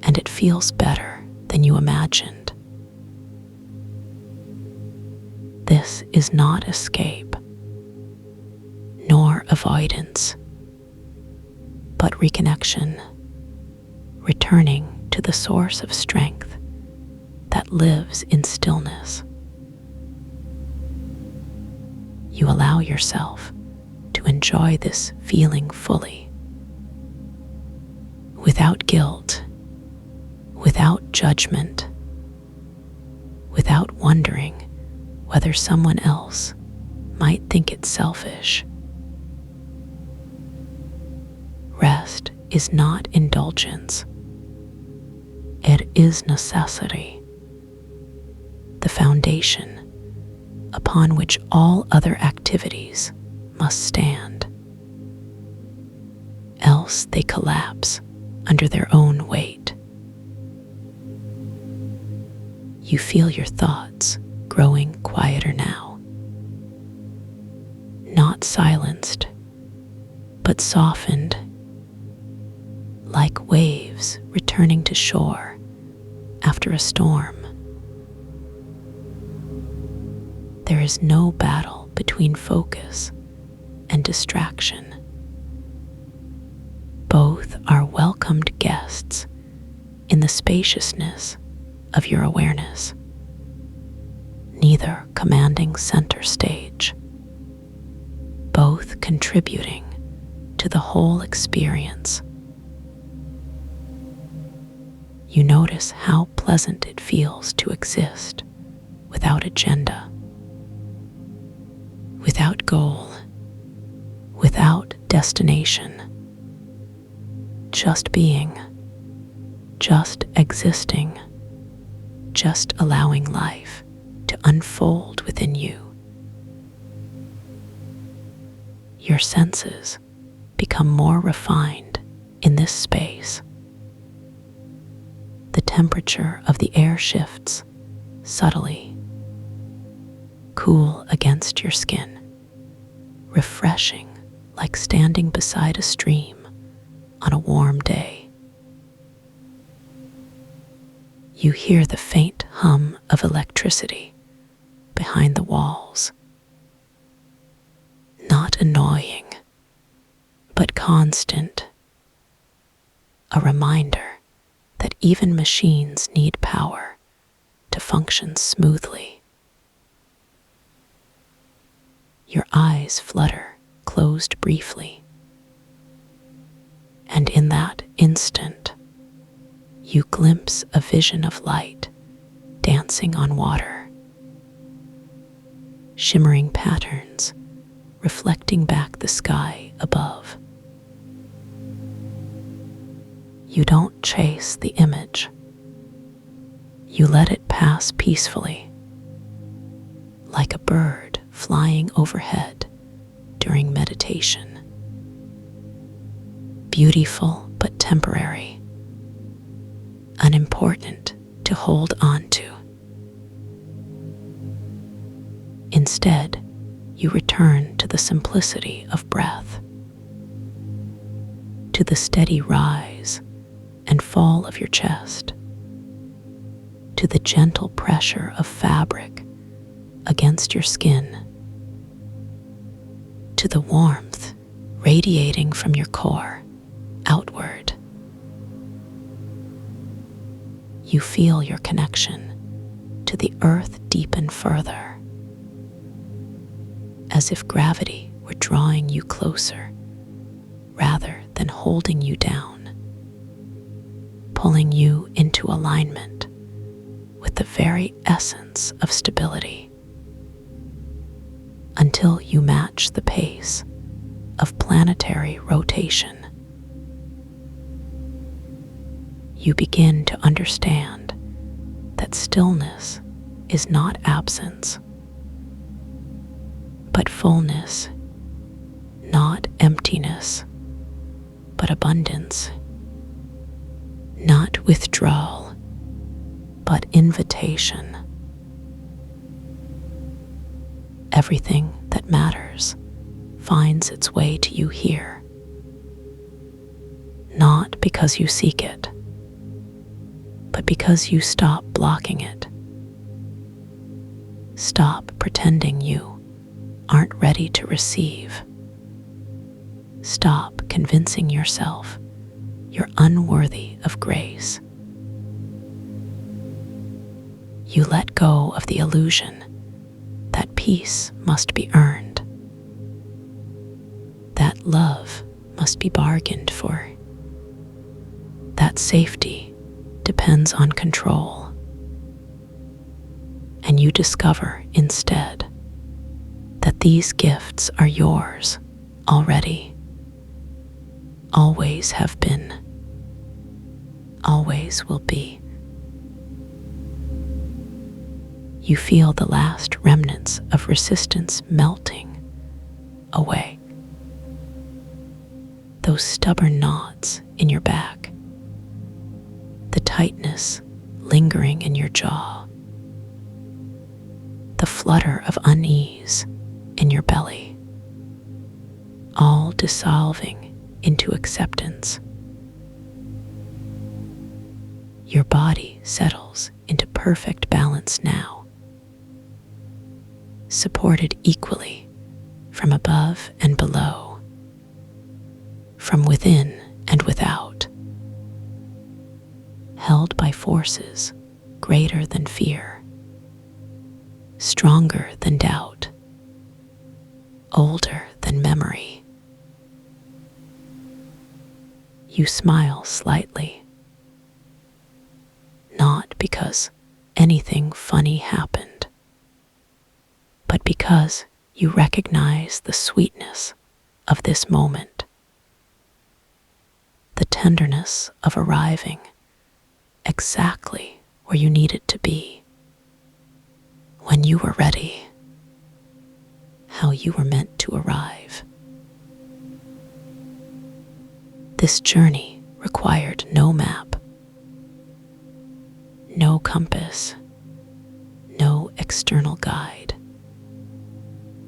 and it feels better than you imagined. This is not escape, nor avoidance, but reconnection, returning to the source of strength that lives in stillness. You allow yourself to enjoy this feeling fully, without guilt, without judgment, without wondering whether someone else might think it selfish. Rest is not indulgence. It is necessity, the foundation upon which all other activities must stand. Else they collapse under their own weight. You feel your thoughts growing quieter now, not silenced, but softened, like waves returning to shore after a storm. There is no battle between focus and distraction. Both are welcomed guests in the spaciousness of your awareness, neither commanding center stage, both contributing to the whole experience. You notice how pleasant it feels to exist without agenda, without goal, without destination, just being, just existing, just allowing life to unfold within you. Your senses become more refined in this space. The temperature of the air shifts subtly, cool against your skin, refreshing like standing beside a stream on a warm day. You hear the faint hum of electricity behind the walls. Not annoying, but constant. A reminder that even machines need power to function smoothly. Your eyes flutter closed briefly, and in that instant, you glimpse a vision of light dancing on water, shimmering patterns reflecting back the sky above. You don't chase the image. You let it pass peacefully, like a bird flying overhead during meditation. Beautiful but temporary, unimportant to hold on to. Instead, you return to the simplicity of breath, to the steady rise and fall of your chest, to the gentle pressure of fabric against your skin, to the warmth radiating from your core outward. You feel your connection to the earth deepen further, as if gravity were drawing you closer rather than holding you down, pulling you into alignment with the very essence of stability, until you match the pace of planetary rotation. You begin to understand that stillness is not absence, but fullness, not emptiness, but abundance, not withdrawal, but invitation. Everything that matters finds its way to you here, not because you seek it, but because you stop blocking it. Stop pretending you aren't ready to receive. Stop convincing yourself you're unworthy of grace. You let go of the illusion that peace must be earned, that love must be bargained for, that safety depends on control. And you discover instead that these gifts are yours already, always have been, always will be. You feel the last remnants of resistance melting away. Those stubborn knots in your back, the tightness lingering in your jaw, the flutter of unease in your belly, all dissolving into acceptance. Your body settles into perfect balance now, supported equally from above and below, from within and without, held by forces greater than fear, stronger than doubt, older than memory. You smile slightly, not because anything funny happened, but because you recognize the sweetness of this moment, the tenderness of arriving exactly where you needed to be, when you were ready, how you were meant to arrive. This journey required no map, no compass, no external guide,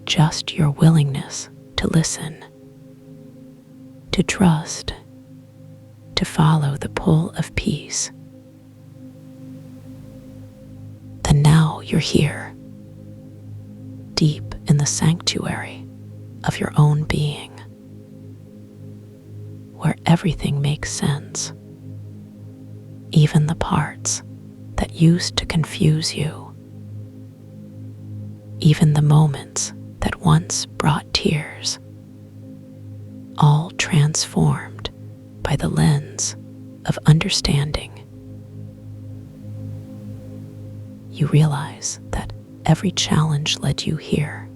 just your willingness to listen, to trust, to follow the pull of peace. Then now you're here, deep in the sanctuary of your own being, where everything makes sense, even the parts that used to confuse you, even the moments that once brought tears, all transformed by the lens of understanding. You realize that every challenge led you here.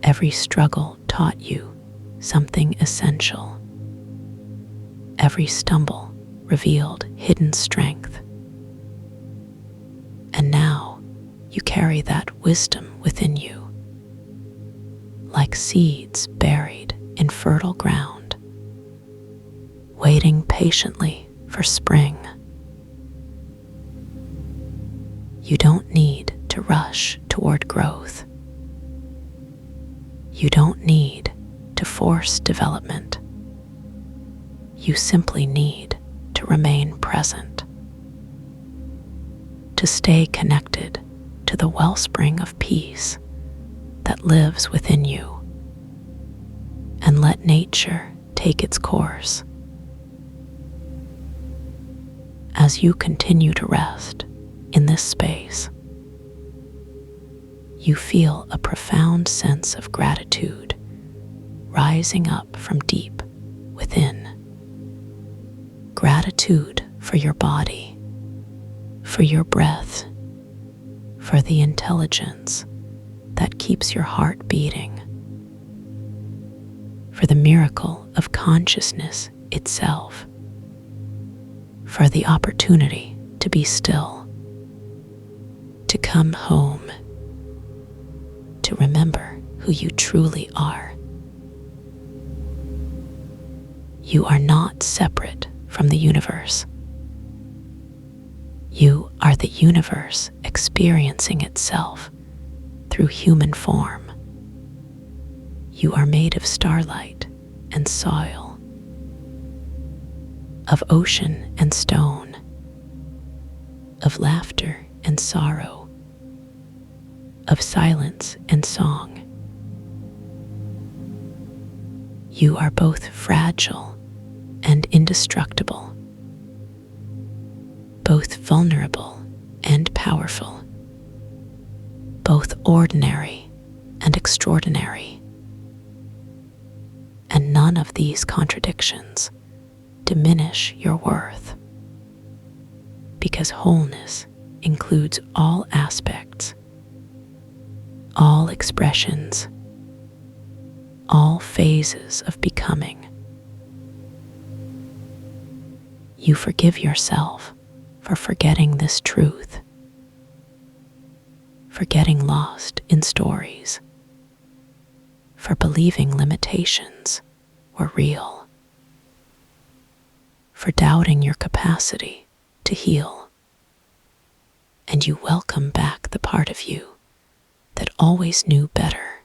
Every struggle taught you something essential. Every stumble revealed hidden strength. And now you carry that wisdom within you, like seeds buried in fertile ground, waiting patiently for spring. You don't need to rush toward growth. You don't need to force development. You simply need to remain present, to stay connected to the wellspring of peace that lives within you, and let nature take its course. As you continue to rest in this space, you feel a profound sense of gratitude rising up from deep within. Gratitude for your body, for your breath, for the intelligence that keeps your heart beating, for the miracle of consciousness itself, for the opportunity to be still, to come home, to remember who you truly are. You are not separate from the universe. You are the universe experiencing itself through human form. You are made of starlight and soil, of ocean and stone, of laughter and sorrow, of silence and song. You are both fragile and indestructible, both vulnerable and powerful, both ordinary and extraordinary. And none of these contradictions diminish your worth, because wholeness includes all aspects, all expressions, all phases of becoming. You forgive yourself for forgetting this truth, for getting lost in stories, for believing limitations were real, for doubting your capacity to heal. And you welcome back the part of you that always knew better.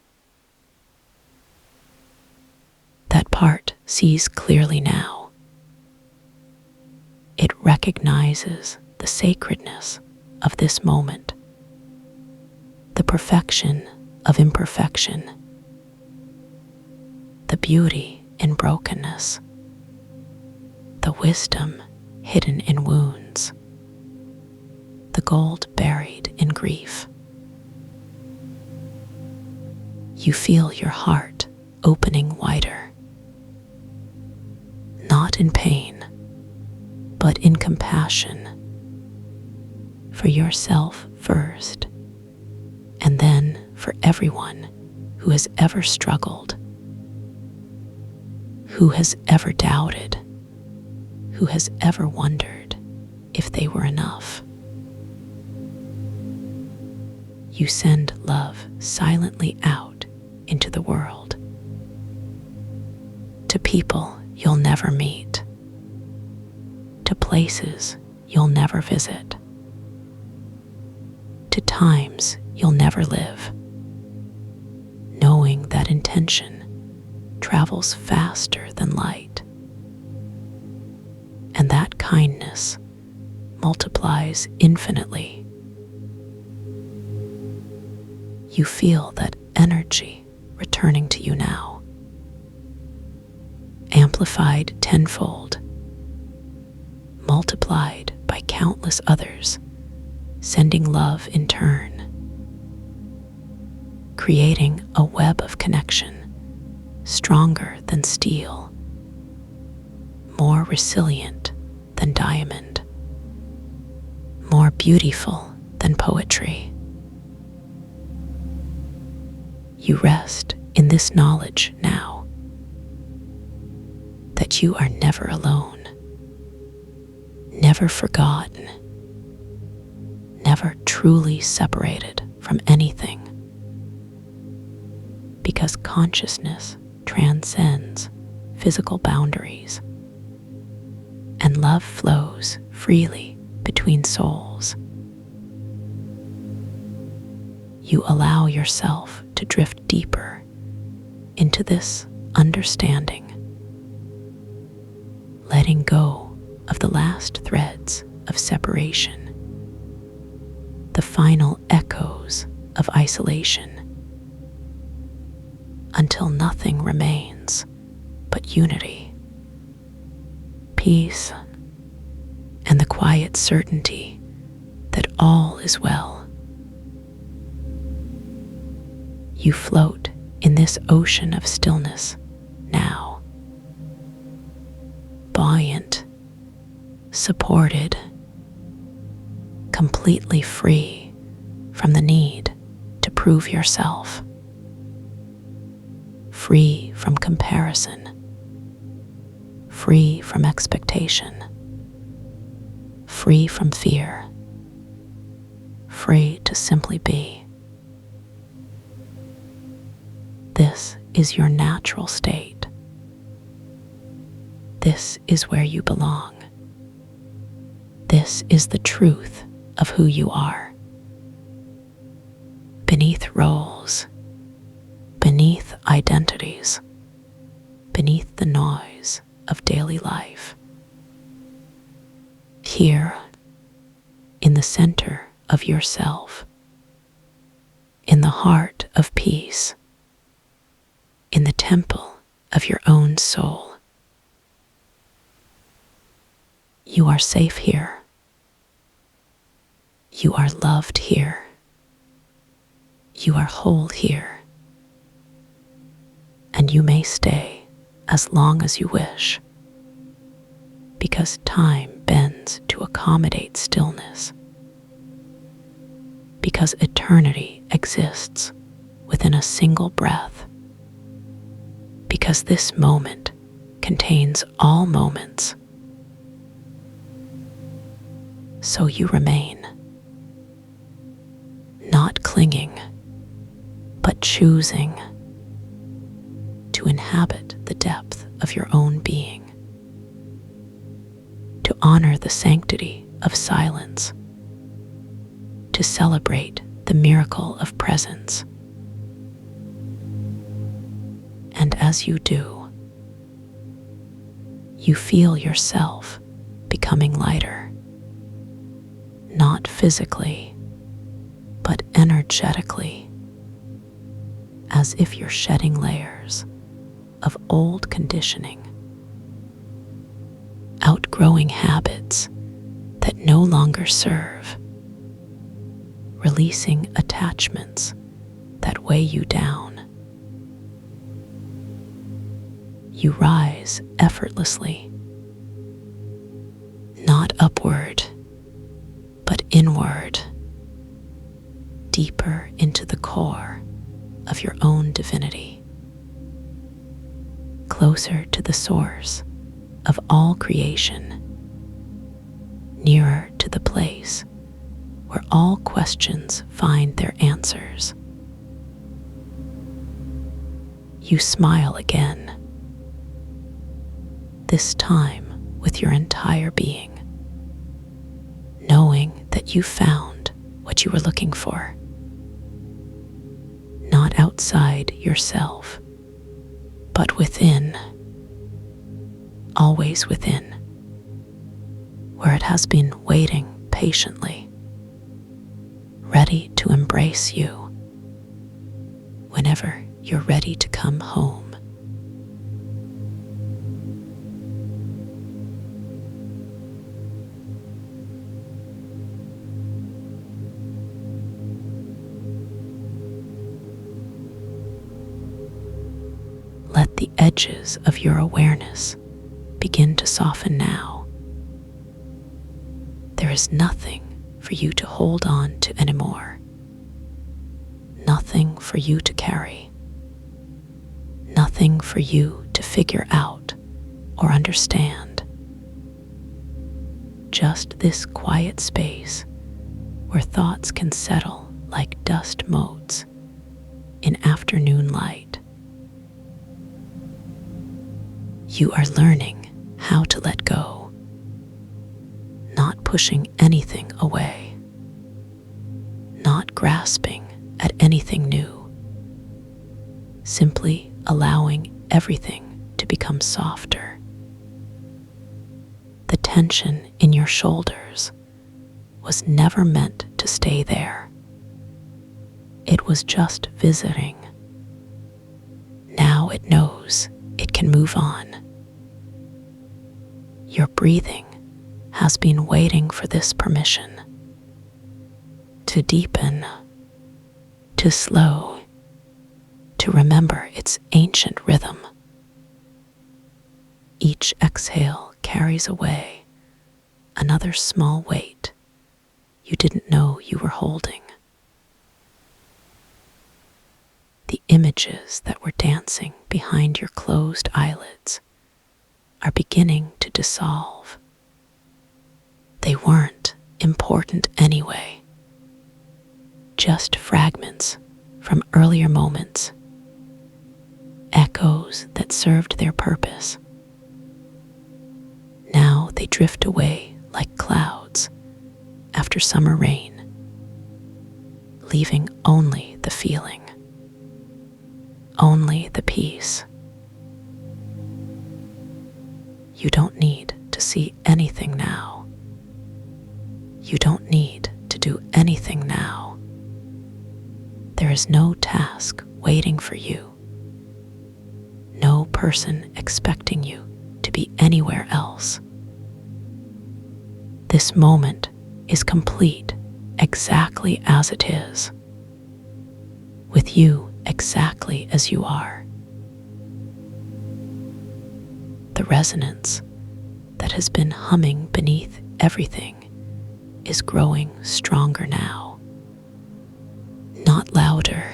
That part sees clearly now. It recognizes the sacredness of this moment, the perfection of imperfection, the beauty in brokenness, the wisdom hidden in wounds, the gold buried in grief. You feel your heart opening wider, not in pain, but in compassion, for yourself first, and then for everyone who has ever struggled, who has ever doubted, who has ever wondered if they were enough. You send love silently out into the world, to people you'll never meet, to places you'll never visit, to times you'll never live, knowing that attention travels faster than light. And that kindness multiplies infinitely. You feel that energy returning to you now, amplified tenfold, multiplied by countless others, sending love in turn, creating a web of connection stronger than steel, more resilient than diamond, more beautiful than poetry. You rest in this knowledge now that you are never alone, never forgotten, never truly separated from anything, because consciousness transcends physical boundaries and love flows freely between souls. You allow yourself to drift deeper into this understanding, letting go of the last threads of separation, the final echoes of isolation, until nothing remains but unity, peace, and the quiet certainty that all is well. You float in this ocean of stillness now, buoyant, supported, completely free from the need to prove yourself, free from comparison, free from expectation, free from fear, free to simply be. This is your natural state. This is where you belong. This is the truth of who you are. Beneath roles, beneath identities, beneath the noise of daily life. Here, in the center of yourself, in the heart of peace, in the temple of your own soul. You are safe here. You are loved here. You are whole here. And you may stay as long as you wish, because time bends to accommodate stillness, because eternity exists within a single breath, because this moment contains all moments. So you remain, not clinging, but choosing to inhabit the depth of your own being, to honor the sanctity of silence, to celebrate the miracle of presence. And as you do, you feel yourself becoming lighter, not physically, but energetically, as if you're shedding layers of old conditioning, outgrowing habits that no longer serve, releasing attachments that weigh you down. You rise effortlessly, not upward, but inward, deeper into the core of your own divinity, closer to the source of all creation, nearer to the place where all questions find their answers. You smile again, this time with your entire being, knowing that you found what you were looking for, not outside yourself, but within, always within, where it has been waiting patiently, ready to embrace you whenever you're ready to come home. Let the edges of your awareness begin to soften now. There is nothing for you to hold on to anymore. Nothing for you to carry. Nothing for you to figure out or understand. Just this quiet space where thoughts can settle like dust motes in afternoon light. You are learning how to let go, not pushing anything away, not grasping at anything new, simply allowing everything to become softer. The tension in your shoulders was never meant to stay there. It was just visiting. Now it knows it can move on. Your breathing has been waiting for this permission to deepen, to slow, to remember its ancient rhythm. Each exhale carries away another small weight you didn't know you were holding. The images that were dancing behind your closed eyelids are beginning to dissolve. They weren't important anyway, just fragments from earlier moments, echoes that served their purpose. Now they drift away like clouds after summer rain, leaving only the feeling, only the peace. You don't need to see anything now. You don't need to do anything now. There is no task waiting for you, no person expecting you to be anywhere else. This moment is complete exactly as it is, with you exactly as you are. The resonance that has been humming beneath everything is growing stronger now. Not louder,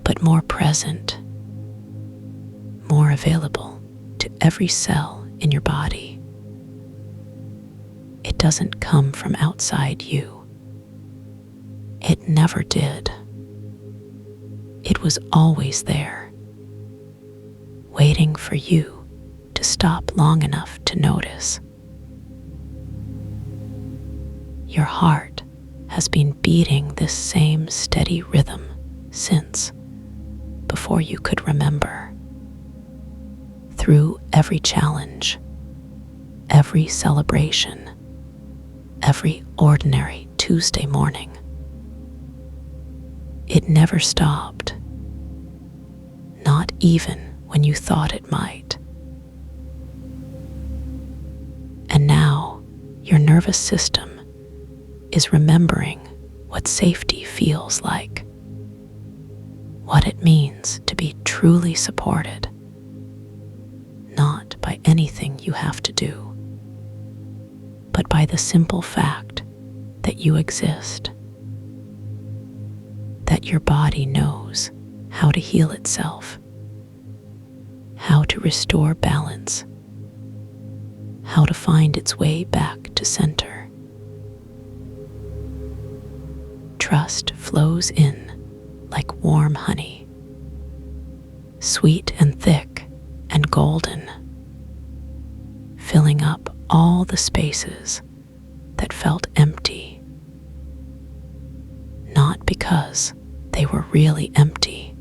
but more present, more available to every cell in your body. It doesn't come from outside you. It never did. It was always there, waiting for you to stop long enough to notice. Your heart has been beating this same steady rhythm since before you could remember. Through every challenge, every celebration, every ordinary Tuesday morning, it never stopped, not even when you thought it might. And now your nervous system is remembering what safety feels like, what it means to be truly supported, not by anything you have to do, but by the simple fact that you exist, that your body knows how to heal itself, how to restore balance, how to find its way back to center. Trust flows in like warm honey, sweet and thick and golden, filling up all the spaces that felt empty, not because they were really empty,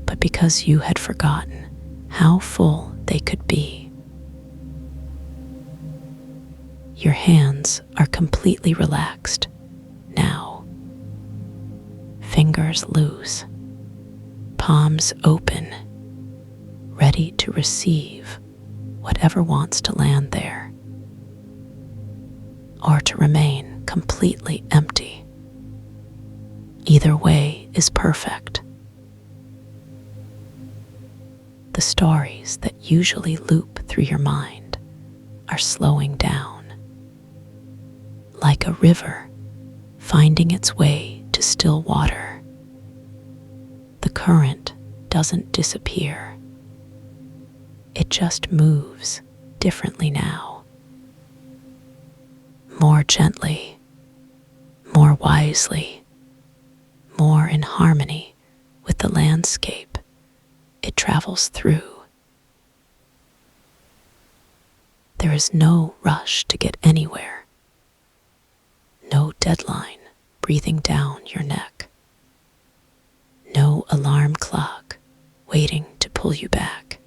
but but because you had forgotten how full they could be. Your hands are completely relaxed now. Fingers loose, palms open, ready to receive whatever wants to land there, or to remain completely empty. Either way is perfect. The stories that usually loop through your mind are slowing down, like a river finding its way to still water. The current doesn't disappear. It just moves differently now. More gently, more wisely, more in harmony with the landscape it travels through. There is no rush to get anywhere. No deadline breathing down your neck. No alarm clock waiting to pull you back.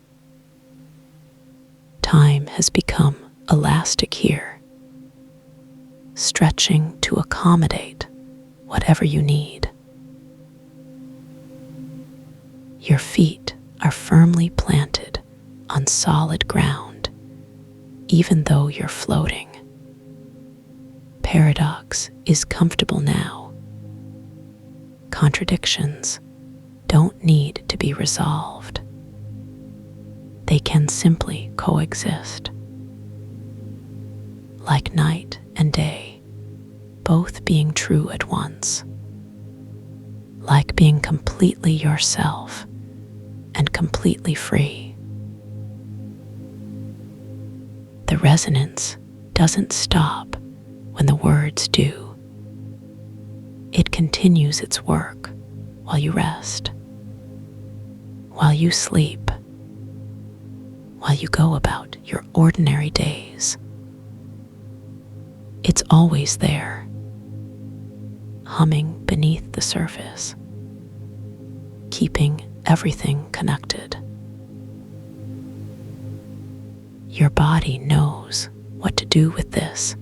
Time has become elastic here, stretching to accommodate whatever you need. Your feet are firmly planted on solid ground, even though you're floating. Paradox is comfortable now. Contradictions don't need to be resolved. They can simply coexist. Like night and day, both being true at once. Like being completely yourself and completely free. The resonance doesn't stop when the words do. It continues its work while you rest, while you sleep, while you go about your ordinary days. It's always there, humming beneath the surface, keeping everything connected. Your body knows what to do with this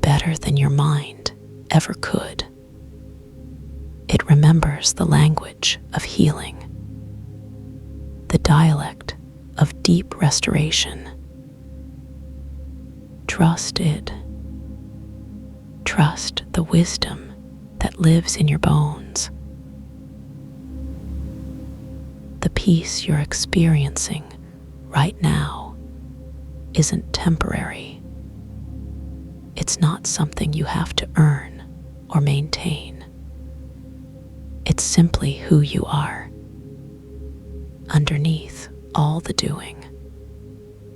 better than your mind ever could. It remembers the language of healing, the dialect of deep restoration. Trust it. Trust the wisdom that lives in your bones. The peace you're experiencing right now isn't temporary. It's not something you have to earn or maintain. It's simply who you are. Underneath all the doing,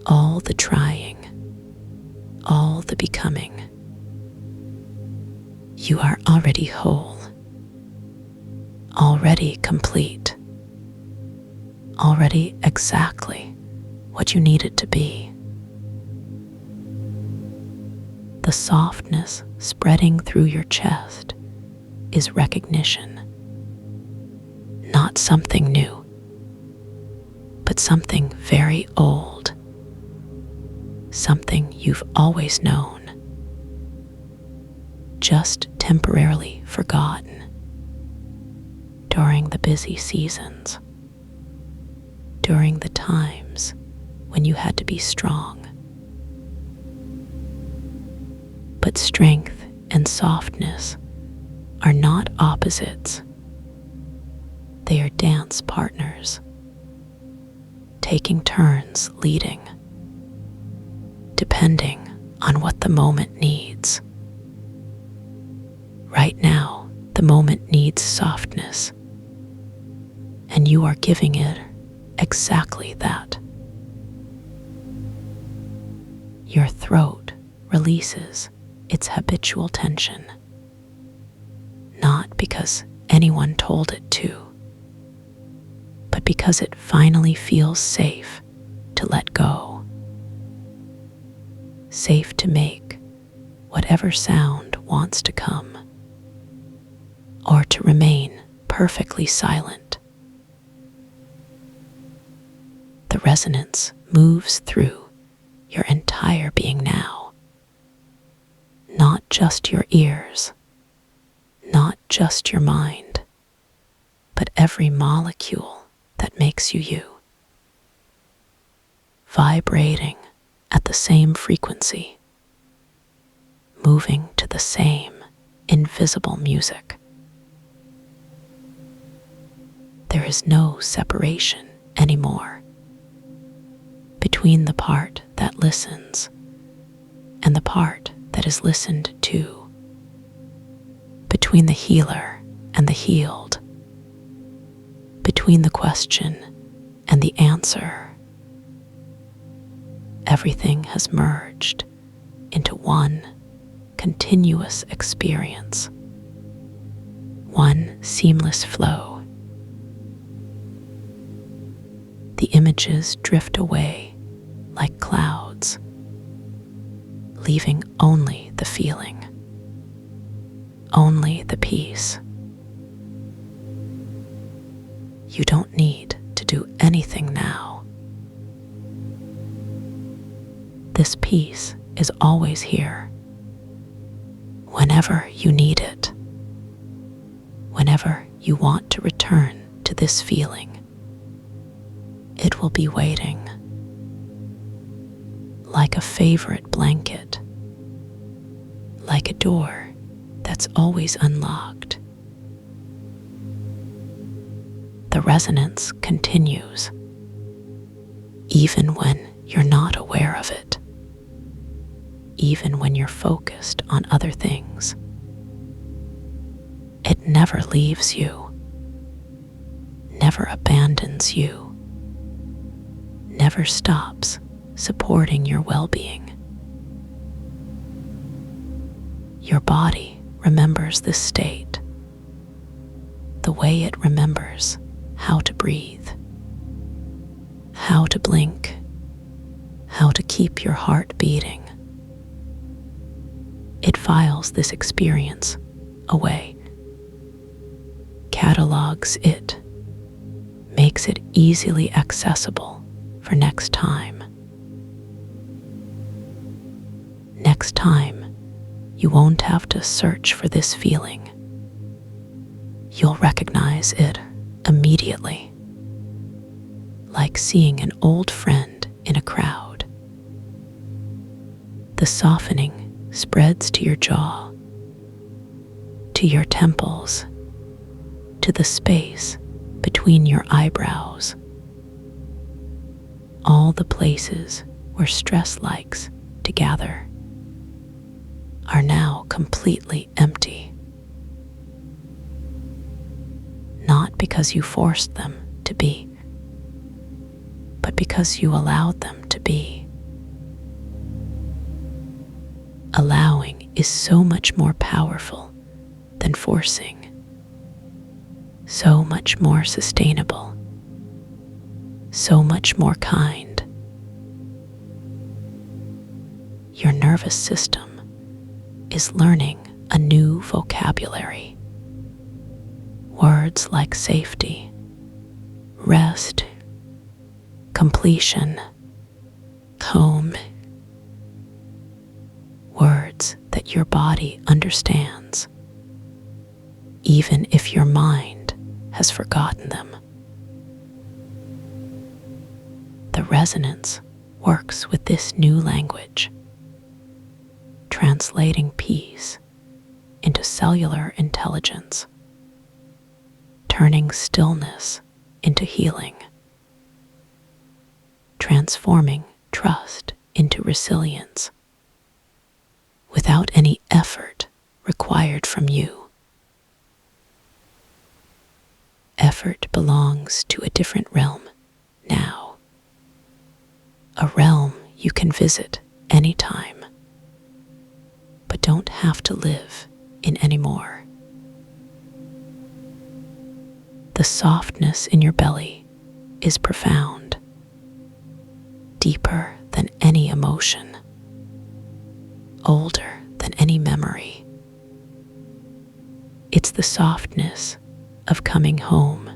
all the trying, all the becoming, you are already whole, already complete, already exactly what you needed to be. The softness spreading through your chest is recognition. Not something new, but something very old. Something you've always known, just temporarily forgotten during the busy seasons, during the times when you had to be strong. But strength and softness are not opposites. They are dance partners, taking turns leading, depending on what the moment needs. Right now, the moment needs softness, and you are giving it exactly that. Your throat releases its habitual tension, not because anyone told it to, but because it finally feels safe to let go. Safe to make whatever sound wants to come, or to remain perfectly silent The resonance moves through your entire being now, not just your ears, not just your mind, but every molecule that makes you you, vibrating at the same frequency, moving to the same invisible music. There is no separation anymore between the part that listens and the part that is listened to, between the healer and the healed, between the question and the answer. Everything has merged into one continuous experience, one seamless flow. The images drift away like clouds, leaving only the feeling, only the peace. You don't need to do anything now. This peace is always here, whenever you need it, whenever you want to return to this feeling. It will be waiting, like a favorite blanket, like a door that's always unlocked. The resonance continues, even when you're not aware of it, even when you're focused on other things. It never leaves you, never abandons you, never stops supporting your well-being. Your body remembers this state, the way it remembers how to breathe, how to blink, how to keep your heart beating. It files this experience away, catalogs it, makes it easily accessible for next time. Next time, you won't have to search for this feeling. You'll recognize it immediately, like seeing an old friend in a crowd. The softening spreads to your jaw, to your temples, to the space between your eyebrows. All the places where stress likes to gather are now completely empty. Not because you forced them to be, but because you allowed them to be. Allowing is so much more powerful than forcing, so much more sustainable, so much more kind. Your nervous system is learning a new vocabulary. Words like safety, rest, completion, home. Words that your body understands, even if your mind has forgotten them. The resonance works with this new language, translating peace into cellular intelligence, turning stillness into healing, transforming trust into resilience, without any effort required from you. Effort belongs to a different realm now, a realm you can visit anytime, but don't have to live in anymore. The softness in your belly is profound, deeper than any emotion, older than any memory. It's the softness of coming home,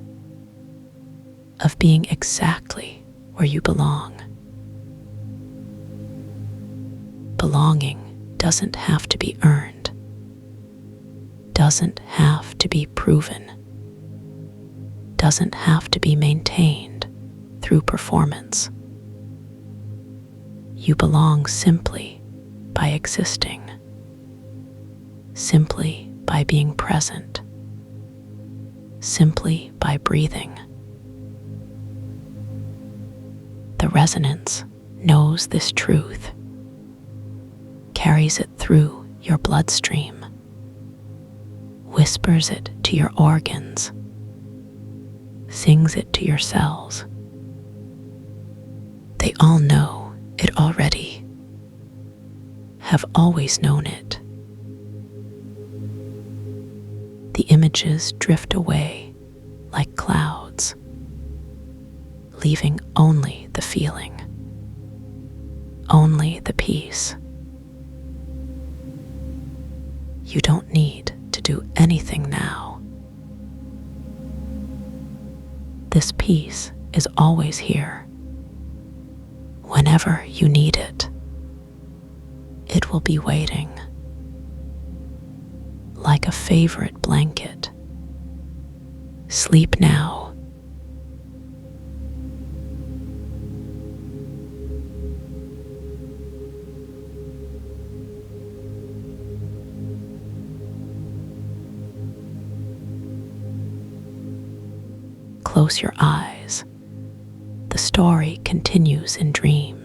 of being exactly where you belong. Belonging doesn't have to be earned, doesn't have to be proven, doesn't have to be maintained through performance. You belong simply by existing, simply by being present, simply by breathing. The resonance knows this truth, carries it through your bloodstream, whispers it to your organs, sings it to your cells. They all know it already, have always known it. The images drift away like clouds, leaving only the feeling, only the peace. You don't need to do anything now. This peace is always here. Whenever you need it, it will be waiting. Like a favorite blanket. Sleep now. Close your eyes. The story continues in dreams.